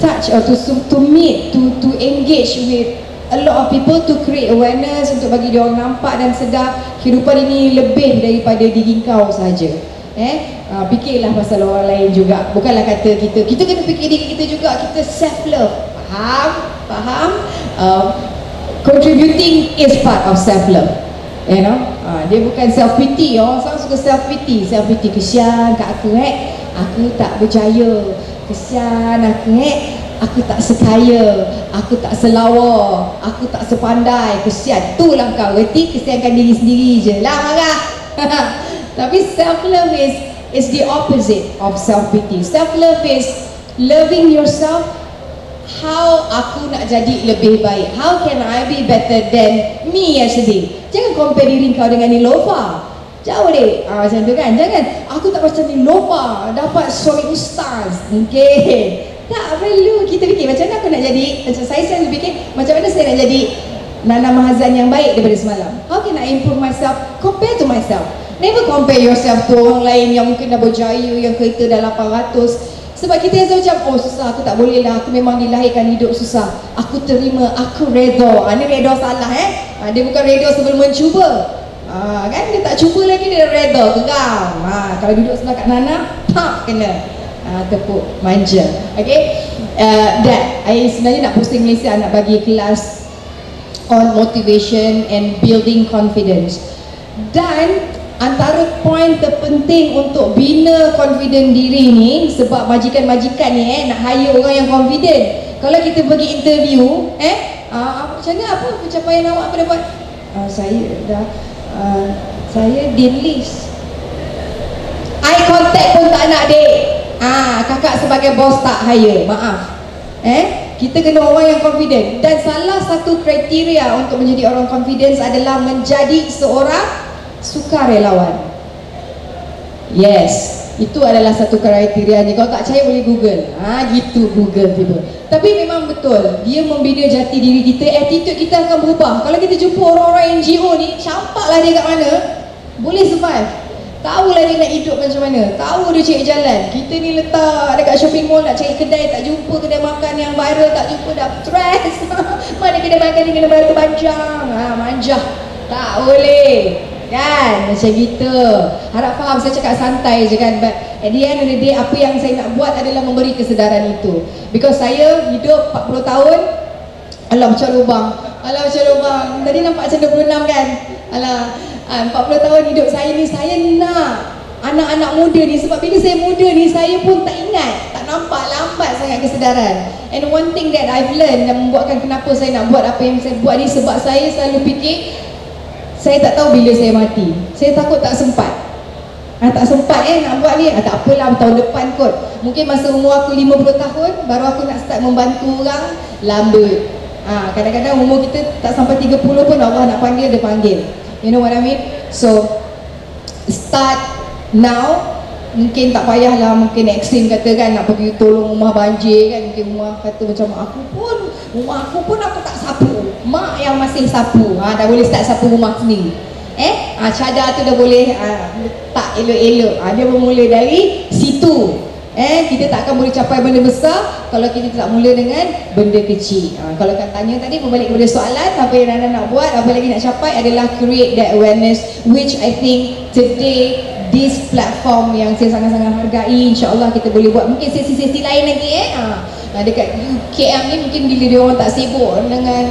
touch or to meet, to engage with a lot of people, to create awareness, untuk bagi dia orang nampak dan sedar kehidupan ini lebih daripada diri kau saja. Fikirlah pasal orang lain juga. Bukanlah kata kita kena fikir diri kita juga. Kita self love. Faham? Contributing is part of self love. You know, dia bukan self pity. Orang suka self pity. Self pity, kesian kat aku aku tak berjaya, kesian aku aku tak sekaya, aku tak selawa, aku tak sepandai, kesian. Itulah kau reti, kesiankan diri sendiri je lah, marah. Tapi self love is the opposite of self pity. Self love is loving yourself. How aku nak jadi lebih baik? How can I be better than me yesterday? Jangan compare diri kau dengan Nilofa. Jauh deh, macam tu kan. Jangan, aku tak macam Nilofa dapat suami ustaz. Mungkin tak perlu kita fikir macam mana aku nak jadi. Macam saya selalu fikir, macam mana saya nak jadi Nana Mahazan yang baik daripada semalam. How can I improve myself compared to myself? Never compare yourself to orang lain yang mungkin dah berjaya, yang kereta dah 800. Sebab kita rasa macam, oh susah, aku tak boleh lah, aku memang dilahirkan hidup susah, aku terima, aku redha. Ni redha salah dia bukan redha sebelum mencuba. Kan dia tak cuba lagi, dia dah redha, geram. Kalau duduk sebelah kat Nana, kena tepuk manja. Okay, I sebenarnya nak posting Malaysia, nak bagi kelas on motivation and building confidence. Dan antara poin terpenting untuk bina confident diri ni, sebab majikan-majikan ni nak hire orang yang confident. Kalau kita pergi interview, macam mana, apa pencapaian awak, apa dapat? Saya dean list. Eye contact pun tak nak dek. Kakak sebagai bos tak hire, maaf. Kita kena orang yang confident. Dan salah satu kriteria untuk menjadi orang confident adalah menjadi seorang sukarelawan. Yes, itu adalah satu kriterianya. Kalau tak percaya boleh Google. Gitu Google tiba. Tapi memang betul, dia membina jati diri kita, attitude kita akan berubah. Kalau kita jumpa orang-orang NGO ni, campaklah dia kat mana, boleh survive. Tahulah dia nak hidup macam mana, tahu dia cari jalan. Kita ni letak dekat shopping mall, nak cari kedai, tak jumpa kedai makan yang viral, tak jumpa, dah stress. Mana kedai makan ni kena bayar terpanjang. Manjah. Tak boleh. Kan, macam gitu. Harap faham, saya cakap santai je kan. But at the end of the day, apa yang saya nak buat adalah memberi kesedaran itu. Because saya hidup 40 tahun Alah macam lubang. Alah macam lubang. Tadi nampak macam 26 kan? Alah 40 tahun hidup saya ni, saya nak anak-anak muda ni, sebab bila saya muda ni saya pun tak ingat, tak nampak, lambat sangat kesedaran. And one thing that I've learned dan membuatkan kenapa saya nak buat apa yang saya buat ni, sebab saya selalu fikir saya tak tahu bila saya mati. Saya takut tak sempat. Tak sempat nak buat ni, tak apalah tahun depan kot. Mungkin masa umur aku 50 tahun baru aku nak start membantu orang, lambat. Kadang-kadang umur kita tak sampai 30 pun Allah nak panggil, dia panggil. You know what I mean? So start now. Mungkin tak payahlah, mungkin ekstrim katakan nak pergi tolong rumah banjir kan. Mungkin rumah kata macam rumah aku pun aku tak sapu, mak yang masih sapu. Dah boleh start sapu rumah sendiri. Cadar tu dah boleh letak elok-elok. Dia bermula dari situ. Kita tak akan boleh capai benda besar kalau kita tak mula dengan benda kecil. Kalau kan tanya tadi, berbalik kepada soalan, apa yang Nana nak buat, apa lagi nak capai adalah create that awareness, which I think today this platform yang saya sangat-sangat hargai, insya-Allah kita boleh buat mungkin sesi-sesi lain lagi dekat UKM ni. Mungkin bila dia orang tak sibuk dengan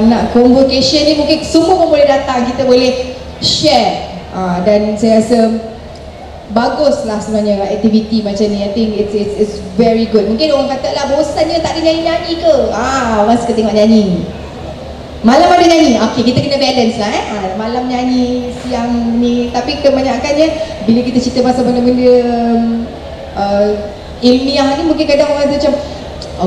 nak convocation ni, mungkin semua pun boleh datang, kita boleh share. Dan saya rasa baguslah sebenarnya aktiviti macam ni. I think it's very good. Mungkin orang kata lah bosannya tak ada nyanyi-nyanyi ke? Mas ke tengok nyanyi. Malam ada nyanyi, okey, kita kena balance lah malam nyanyi, siang ni. Tapi kebanyakannya bila kita cerita pasal benda-benda ilmiah ni, mungkin kadang orang rasa macam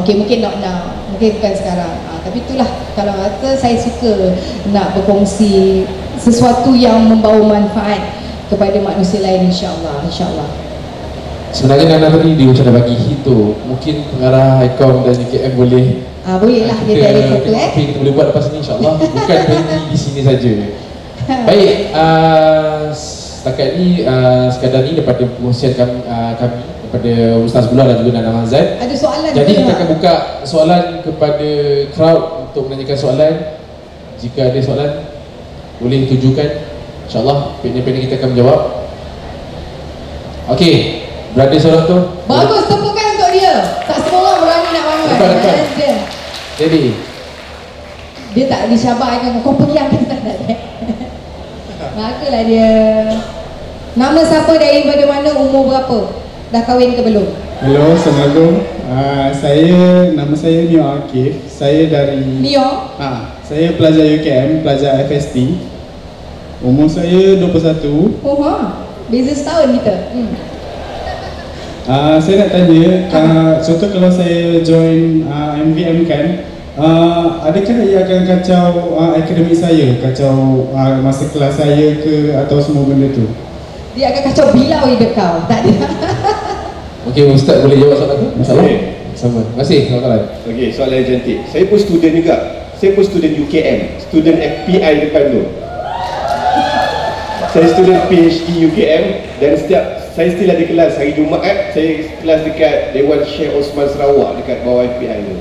okey, mungkin not now, mungkin bukan sekarang. Tapi itulah, kalau rasa saya suka nak berkongsi sesuatu yang membawa manfaat kepada manusia lain, insya-Allah. Sebenarnya Nana tadi dia macam dah bagi hit tu. Mungkin pengarah akaun dan UKM boleh boleh lah dia dari satu apa yang kita boleh buat lepas ni, insya-Allah. Bukan berhenti di sini saja. Baik, setakat ni sekadar ni daripada perkongsian kami daripada Ustaz Bula dan juga Nana Mazan. Ada soalan. Jadi kita akan buka soalan kepada crowd untuk menanyakan soalan. Jika ada soalan boleh tujukan, insya-Allah pendek-pendek kita akan menjawab. Okey, berada seorang tu. Bagus, tepukan untuk dia. Tak semua orang berani nak bangun. Depan. Jadi dia tak disyabarkan, kau pergi ambil tak. Baguslah dia. Nama siapa, daripada mana, umur berapa, dah kahwin ke belum? Hello, Assalamualaikum. Nama saya Mio Akif. Saya dari Mio? Saya pelajar UKM, pelajar FST. Umur saya 21. Beza setahun kita. Saya nak tanya, contoh kalau saya join MVM kan, adakah ia akan kacau akademik saya, kacau masa kelas saya ke, atau semua benda tu? Dia akan kacau bilau hidup kau. Tak ada. Okey, Ustaz boleh jawab soalan tu? Sama. Terima kasih soalan. Okey, soalan yang cantik. Saya pun student juga. Saya pun student UKM, student FPI depan tu. Saya student PhD UKM, dan saya still ada kelas hari Jumaat. Saya kelas dekat Dewan Syekh Osman Sarawak dekat bawah FPI tu.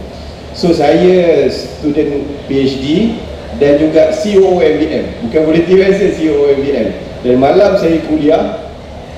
So saya student PhD dan juga COO MBM. Bukan volunteer biasa, COO MBM. Dan malam saya kuliah,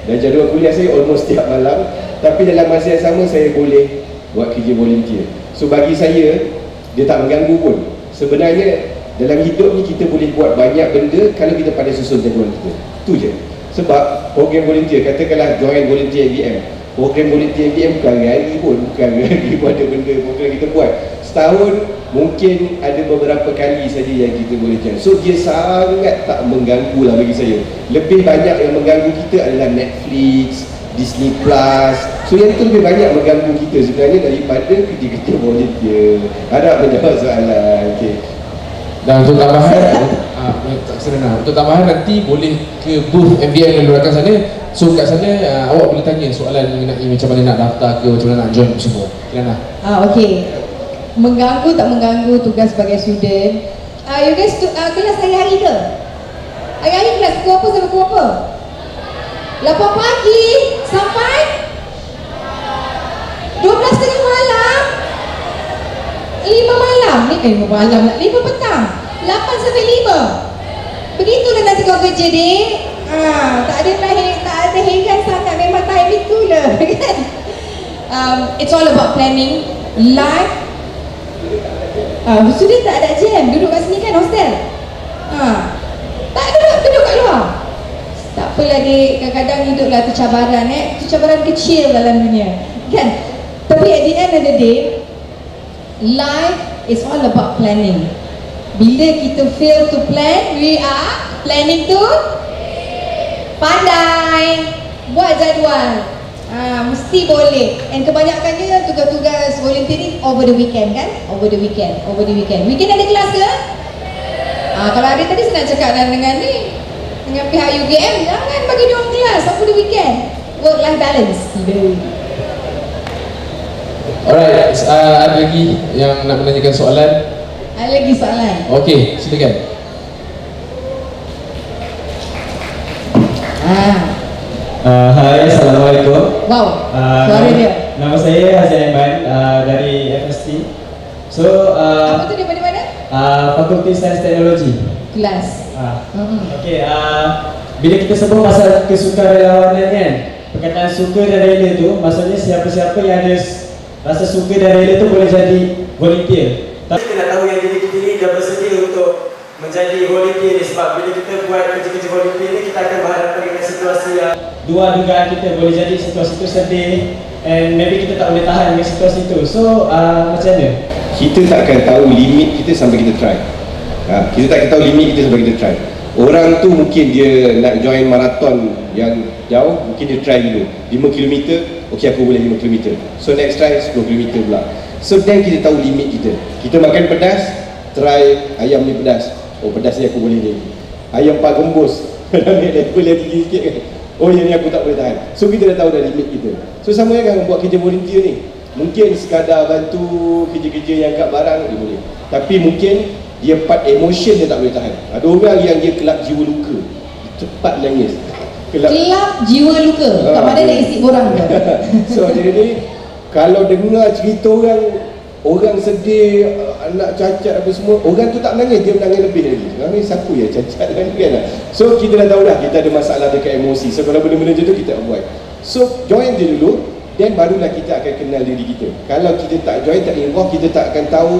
dan jadual kuliah saya almost setiap malam. Tapi dalam masa yang sama saya boleh buat kerja volunteer. So bagi saya, dia tak mengganggu pun. Sebenarnya dalam hidup ni kita boleh buat banyak benda kalau kita pandai susun jadual kita. Itu je. Sebab program volunteer, katakanlah join volunteer MBM. Program volunteer MBM bukan hari-hari pun, bukan hari-hari pun ada benda program kita buat. Setahun mungkin ada beberapa kali saja yang kita boleh join. So dia sangat tak mengganggu lah bagi saya. Lebih banyak yang mengganggu kita adalah Netflix, Disney Plus. So yang itu lebih banyak mengganggu kita sebenarnya daripada kerja-kerja volunteer. Harap menjawab soalan. Okay. Dan untuk tambahan, untuk tambahan nanti boleh ke booth MBM yang di belakang sana. So kat sana awak boleh tanya soalan mengenai macam mana nak daftar ke, macam mana nak join semua. Kelana. Okey. Mengganggu tak mengganggu tugas sebagai student? You guys kelas hari-hari ke? Hari-hari kelas pukul apa sampai pukul apa? 8 pagi sampai 12:30 malam. 5 malam ni, 5 malam nak 5 petang, 8 sampai 5. Begitulah nanti kau kerja, dek. Tak ada henggan sangat, memang time itulah kan. It's all about planning. Life Sudah tak ada jam, duduk kat sini kan hostel. Tak duduk kat luar. Tak apa lagi, kadang-kadang hiduplah tu cabaran tu cabaran kecil dalam dunia kan. Tapi at the end of the day, life is all about planning. Bila kita fail to plan, we are planning to pandai buat jadual. Mesti boleh. And kebanyakannya tugas-tugas volunteering over the weekend kan? Over the weekend. Weekend ada kelas ke? Kalau ada tadi saya nak cakap dengan pihak UGM, jangan bagi dia orang kelas over the weekend. Work life balance. Alright, ada lagi yang nak menanyakan soalan? Ada lagi soalan? Okey, silakan. Hai, Assalamualaikum. Wow, suara dia. Nama saya Hazan Aiman dari FST. So, Apa tu daripada mana? Fakulti Sains Teknologi. Kelas. Okey, bila kita sebut pasal kesukarelawanan kan, perkataan suka dan rela tu, maksudnya siapa-siapa yang ada rasa suka dan rela tu boleh jadi volunteer. Tapi kita nak tahu yang diri kita ni dah bersedia untuk menjadi volunteer ni, sebab bila kita buat kerja-kerja volunteer ni, kita akan berhadapan dengan situasi yang dua dugaan kita boleh jadi situasi tu sedih, and maybe kita tak boleh tahan dengan situasi tu. So macam mana? Kita tak akan tahu limit kita sampai kita try. Kita tak akan tahu limit kita sampai kita try. Orang tu mungkin dia nak join marathon yang jauh, mungkin dia try dulu 5km, okey aku boleh 5km. So next try 10km pula. So then kita tahu limit kita. Kita makan pedas, try ayam ni pedas. Oh pedas ni aku boleh ni. Ayam pak gembus, ambil level yang tinggi sikit kan. Oh yang ni aku tak boleh tahan. So kita dah tahu dah limit kita. So sama kan buat kerja volunteer ni. Mungkin sekadar bantu kerja-kerja yang kat barang dia boleh. Tapi mungkin dia part emotion dia tak boleh tahan. Ada orang yang dia kelab jiwa luka, cepat nangis. Kelab jiwa luka. Kat mana nak isi borang tu? So dia ni kalau dengar cerita orang sedih, anak cacat apa semua, orang tu tak menangis, dia menangis lebih lagi. Sekarang ni siapa yang cacat kan? So kita dah tahu dah kita ada masalah dekat emosi. So kalau benda-benda macam tu kita avoid. So join dia dulu, then barulah kita akan kenal diri kita. Kalau kita tak join, tak involve, kita tak akan tahu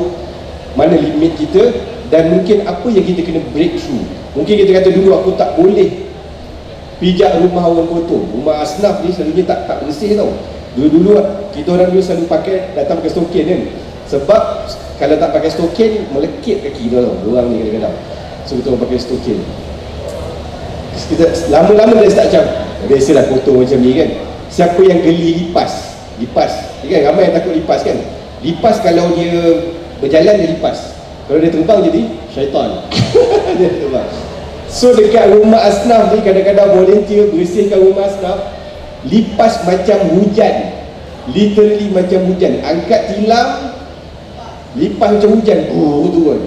mana limit kita dan mungkin apa yang kita kena breakthrough. Mungkin kita kata dulu aku tak boleh pijak rumah orang kotor. Rumah asnaf ni selalunya tak bersih tau. Dulu kita orang dulu selalu pakai, datang pakai stokin kan. Sebab kalau tak pakai stokin, melekit kaki tu tau. Orang ni kadang-kadang. So kita orang pakai stokin. Kita lama-lama dia start macam biasalah kotor macam ni kan. Siapa yang geli lipas? Kan ramai yang takut lipas kan. Lipas kalau dia berjalan dia lipas. Kalau dia terbang jadi syaitan. Dia terbang. So dekat rumah asnaf ni kadang-kadang volunteer bersihkan rumah asnaf, lipas macam hujan. Literally macam hujan. Angkat tilam, lipas macam hujan. Turun.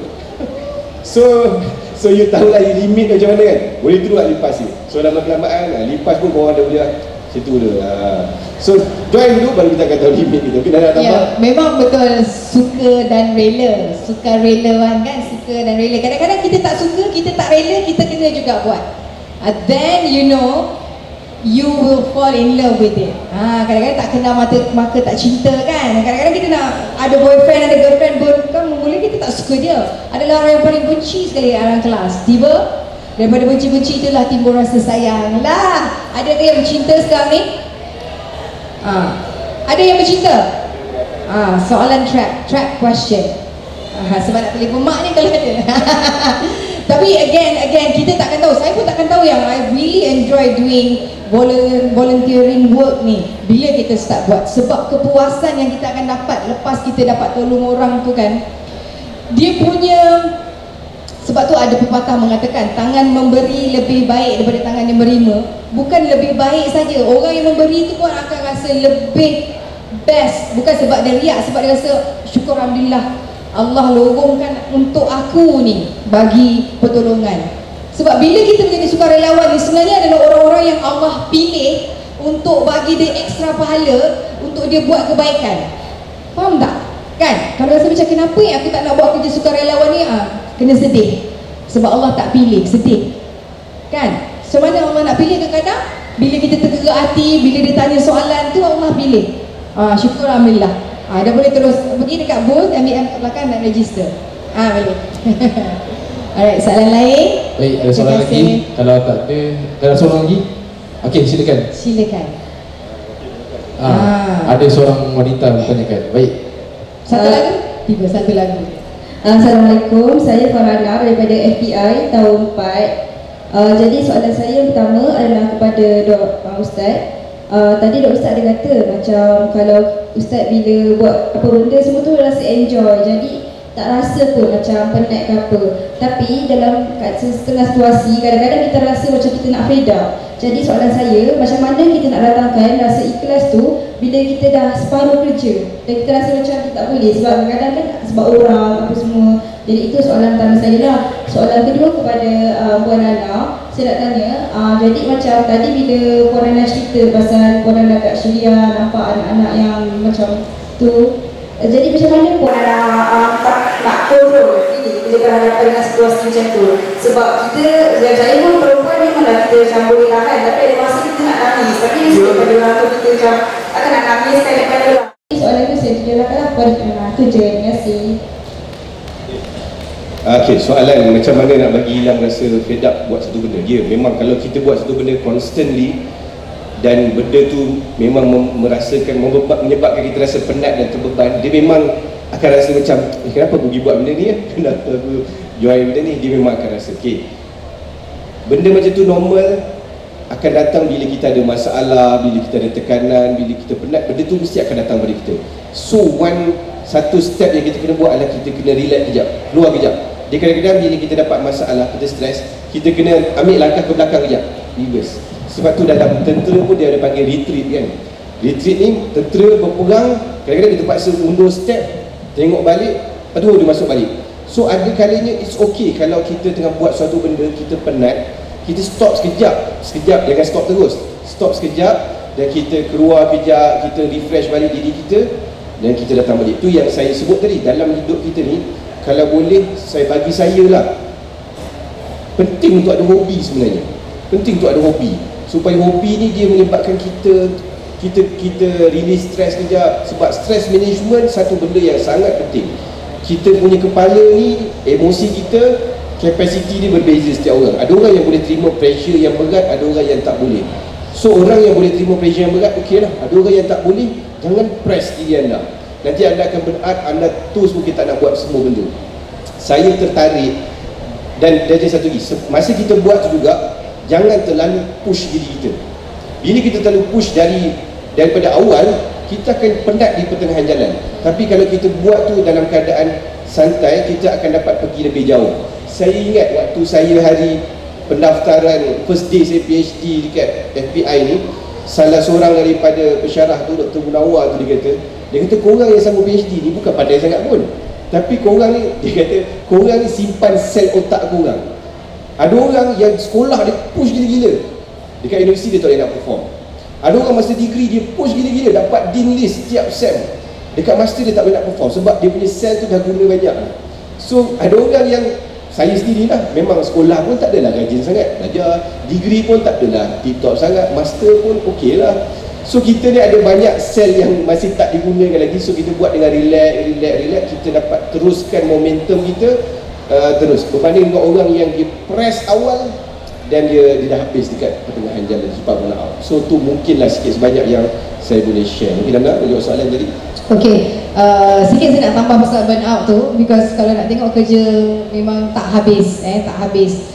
So you tahu lah limit macam mana kan. Boleh turun lah lipas ni. So lama-kelamaan lipas pun korang dah boleh lah. Situ dah. So join dulu baru kita akan tahu limit kita. Kita nak tambah. Ya, memang betul suka dan rela. Suka relawan kan, suka dan rela. Kadang-kadang kita tak suka, kita tak rela, kita kena juga buat. Then you know you will fall in love with it. Kadang-kadang tak kenal maka tak cinta kan. Kadang-kadang kita nak ada boyfriend, ada girlfriend pun kan mula kita tak suka dia. Adalah orang yang paling benci sekali dalam kelas. Tiba daripada benci-benci itulah timbul rasa sayang lah. Ada ke yang bercinta sekarang ni? Ada yang bercinta? Soalan trap question. Sebab nak telefon mak ni kalau ada. Tapi again kita takkan tahu. Saya pun takkan tahu yang I really enjoy doing volunteering work ni bila kita start buat. Sebab kepuasan yang kita akan dapat lepas kita dapat tolong orang tu kan, dia punya. Sebab tu ada pepatah mengatakan tangan memberi lebih baik daripada tangan yang menerima. Bukan lebih baik saja, orang yang memberi itu pun akan rasa lebih best. Bukan sebab dia riak, sebab dia rasa syukur alhamdulillah Allah lorongkan untuk aku ni bagi pertolongan. Sebab bila kita menjadi sukarelawan ni sebenarnya adalah orang-orang yang Allah pilih untuk bagi dia ekstra pahala untuk dia buat kebaikan. Faham tak? Kan? Kalau rasa macam kenapa aku tak nak buat kerja sukarelawan ni? Kena sedih. Sebab Allah tak pilih, sedih. Kan? So mana Allah nak pilih kadang-kadang? Bila kita tergerak hati, bila dia tanya soalan tu Allah pilih. Syukur alhamdulillah. Dah boleh terus pergi dekat booth, ambil belakang nak register. Boleh. Alright, soalan lain? Baik, ada soalan Terima lagi? kasih. Kalau tak ada soalan lagi? Okey, silakan. Silakan. Ada seorang wanita bertanyakan. Baik. Satu lagu? Tiba, satu lagu. Assalamualaikum, saya Farhana daripada FBI tahun 4. Jadi soalan saya yang pertama adalah kepada Ustaz. Tadi Ustaz ada kata macam kalau Ustaz bila buat apa benda semua tu rasa enjoy, jadi tak rasa pun macam penat ke apa. Tapi dalam setengah situasi kadang-kadang kita rasa macam kita nak fed up. Jadi soalan saya, macam mana kita nak datangkan rasa ikhlas tu bila kita dah separuh kerja dan kita rasa macam kita tak boleh sebab kadang-kadang kan sebab orang apa semua. Jadi itu soalan pertama saya lah. Soalan kedua kepada Puan Nana, saya nak tanya, jadi macam tadi bila Puan Nana cerita pasal Puan Nana kat Syria nampak anak-anak yang macam tu, jadi macam mana Puan Nana nak turun ini bila berhadapan dengan situasi macam tu? Sebab kita, yang saya pun perempuan memanglah kita macam boleh tahan, tapi ada masa kita nak nangis, tapi mesti pada orang tu kita macam akan nak nangis kan daripada orang. Soalan tu saya tujuankan Puan Nana tu je. Terima kasih. Okey, soalan macam mana nak bagi hilang rasa fed up buat satu benda. Ya, memang kalau kita buat satu benda constantly dan benda tu memang merasakan menyebabkan kita rasa penat dan terbeban, dia memang akan rasa macam kenapa aku pergi buat benda ni ya? Kenapa aku join benda ni? Dia memang akan rasa okey. Benda macam tu normal akan datang bila kita ada masalah, bila kita ada tekanan, bila kita penat, benda tu mesti akan datang pada kita. So satu step yang kita kena buat adalah kita kena relax kejap, keluar kejap. Dia kadang-kadang bila kita dapat masalah, kita stres, kita kena ambil langkah ke belakang kejap, reverse. Sebab tu dalam tentera pun dia ada panggil retreat kan. Retreat ni tentera berperang, kadang-kadang dia terpaksa undur step, tengok balik, lepas tu dia masuk balik. So ada kalanya it's okay kalau kita tengah buat suatu benda, kita penat, kita stop sekejap, jangan stop terus. Stop sekejap dan kita keluar kejap, kita refresh balik diri kita dan kita datang balik. Tu yang saya sebut tadi, dalam hidup kita ni kalau boleh bagi saya lah, penting untuk ada hobi sebenarnya. Penting untuk ada hobi supaya hobi ni dia menyebabkan kita release stres kejap. Sebab stress management satu benda yang sangat penting. Kita punya kepala ni, emosi kita, kapasiti dia berbeza setiap orang. Ada orang yang boleh terima pressure yang berat, ada orang yang tak boleh. So orang yang boleh terima pressure yang berat, okey lah. Ada orang yang tak boleh, jangan press diri anda. Nanti anda akan berat, anda terus mungkin tak nak buat semua benda. Saya tertarik dan ada satu lagi, masa kita buat tu juga, jangan terlalu push diri kita. Bila kita terlalu push daripada awal, kita akan penat di pertengahan jalan. Tapi kalau kita buat tu dalam keadaan santai, kita akan dapat pergi lebih jauh. Saya ingat waktu saya hari pendaftaran first day saya PhD dekat FBI ni, salah seorang daripada pensyarah tu, Dr. Munawar tu, dia kata korang yang sambung PhD ni bukan pandai sangat pun, tapi korang ni, dia kata korang ni simpan sel otak korang. Ada orang yang sekolah dia push gila-gila, dekat universiti dia tak boleh nak perform. Ada orang masa degree dia push gila-gila, dapat dean list setiap sem. Dekat master dia tak boleh nak perform sebab dia punya sel tu dah guna banyak. So ada orang yang, saya sendirilah, memang sekolah pun tak adalah rajin sangat, belajar, degree pun tak adalah tip-top sangat, master pun okey lah. So kita ni ada banyak sel yang masih tak digunakan lagi. So kita buat dengan relax, kita dapat teruskan momentum kita terus. Berbanding dengan orang yang dia press awal dan dia dah habis dekat pertengahan jalan sebab burn out. So tu mungkinlah sikit sebanyak yang saya boleh share. Mungkin anda nak jawab soalan tadi. Okay, sikit saya nak tambah pasal burn out tu, because kalau nak tengok kerja memang tak habis, tak habis.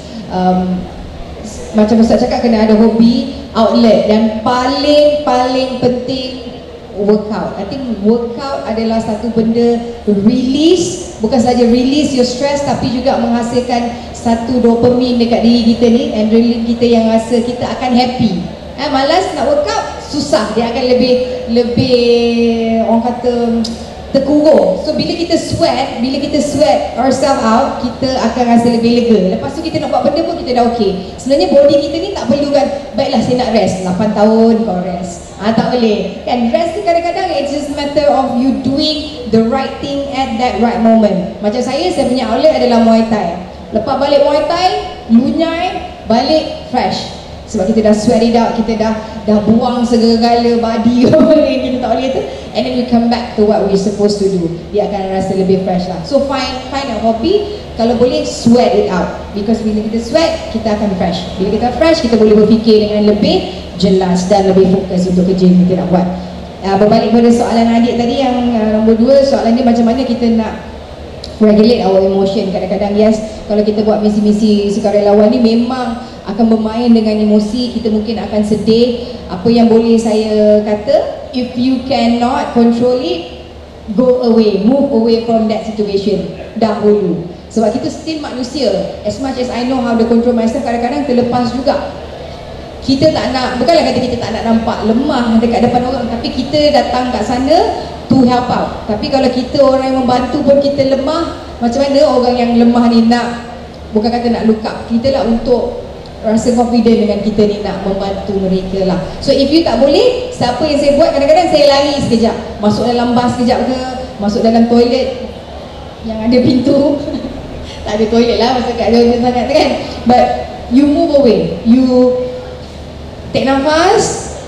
Macam Ustaz cakap, kena ada hobi, outlet, dan paling penting workout. I think workout adalah satu benda release, bukan saja release your stress, tapi juga menghasilkan satu dopamine dekat diri kita ni, adrenaline kita yang rasa kita akan happy. Malas nak workout, susah, dia akan lebih orang kata terkurung. So bila kita sweat ourselves out, kita akan rasa lebih lega. Lepas tu kita nak buat benda pun kita dah okey. Sebenarnya body kita ni tak perlu kan, baiklah saya nak rest 8 tahun kau rest. Tak boleh. Kan rest tu kadang-kadang it's just matter of you doing the right thing at that right moment. Macam saya punya outlet adalah Muay Thai. Lepas balik Muay Thai, lunyai, balik fresh. Sebab kita dah sweat it out, kita dah buang segala body yang kita tak boleh tu, and then we come back to what we're supposed to do. Dia akan rasa lebih fresh lah. So find a hobby, kalau boleh sweat it out, because bila kita sweat, kita akan fresh. Bila kita fresh, kita boleh berfikir dengan lebih jelas dan lebih fokus untuk kerja yang kita nak buat. Berbalik pada soalan adik tadi yang nombor 2, soalan dia macam mana kita nak regulate our emotion. Kadang-kadang yes, kalau kita buat misi-misi sukarelawan ni memang akan bermain dengan emosi, kita mungkin akan sedih. Apa yang boleh saya kata, if you cannot control it, go away, move away from that situation dahulu. Sebab kita still manusia. As much as I know how to control myself, kadang-kadang terlepas juga. Kita tak nak, bukanlah kata kita tak nak nampak lemah dekat depan orang, tapi kita datang kat sana to help out. Tapi kalau kita orang yang membantu pun kita lemah, macam mana orang yang lemah ni nak, bukan kata nak look up, kita lah untuk rasa confident dengan kita ni nak membantu mereka lah. So if you tak boleh, siapa yang saya buat, kadang-kadang saya lari sekejap, masuk dalam bas sekejap ke, masuk dalam toilet yang ada pintu tak ada toilet lah, masa kat jauh sangat kan, but you move away, you take nafas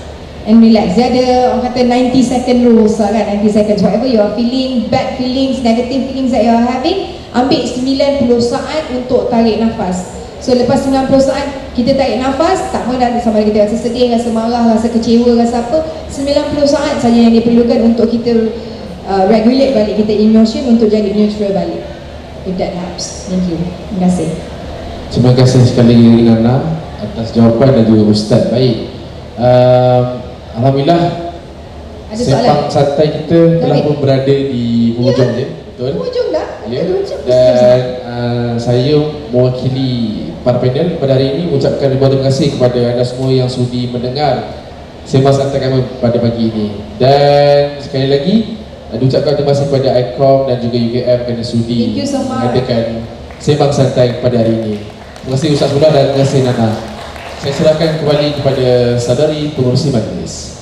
and relax. Dia ada orang kata 90 second rules lah kan, 90 seconds. Whatever you are feeling, bad feelings, negative feelings that you are having, ambil 90 saat untuk tarik nafas. So lepas 90 saat kita tarik nafas, tak mahu dah sama ada kita rasa sedih, rasa marah, rasa kecewa, rasa apa, 90 saat saja yang diperlukan untuk kita regulate balik kita emotion untuk jadi neutral balik. If that helps. Thank you. Terima kasih. Terima kasih sekali lagi Nana atas jawapan dan juga Ustaz. Baik, Alhamdulillah Ada sembang soalan? santai kita telah pun berada di hujung je. Betul? Hujung dah? Ya. Dan saya mewakili para panel pada hari ini mengucapkan ribuan terima kasih kepada anda semua yang sudi mendengar sembang santai kami pada pagi ini. Dan sekali lagi diucapkan terima kasih kepada ICOM dan juga UKM kerana sudi mengadakan sembang santai pada hari ini. Terima kasih Ustaz Mula dan terima kasih Nana. Saya serahkan kembali kepada saudari pengurusi majlis.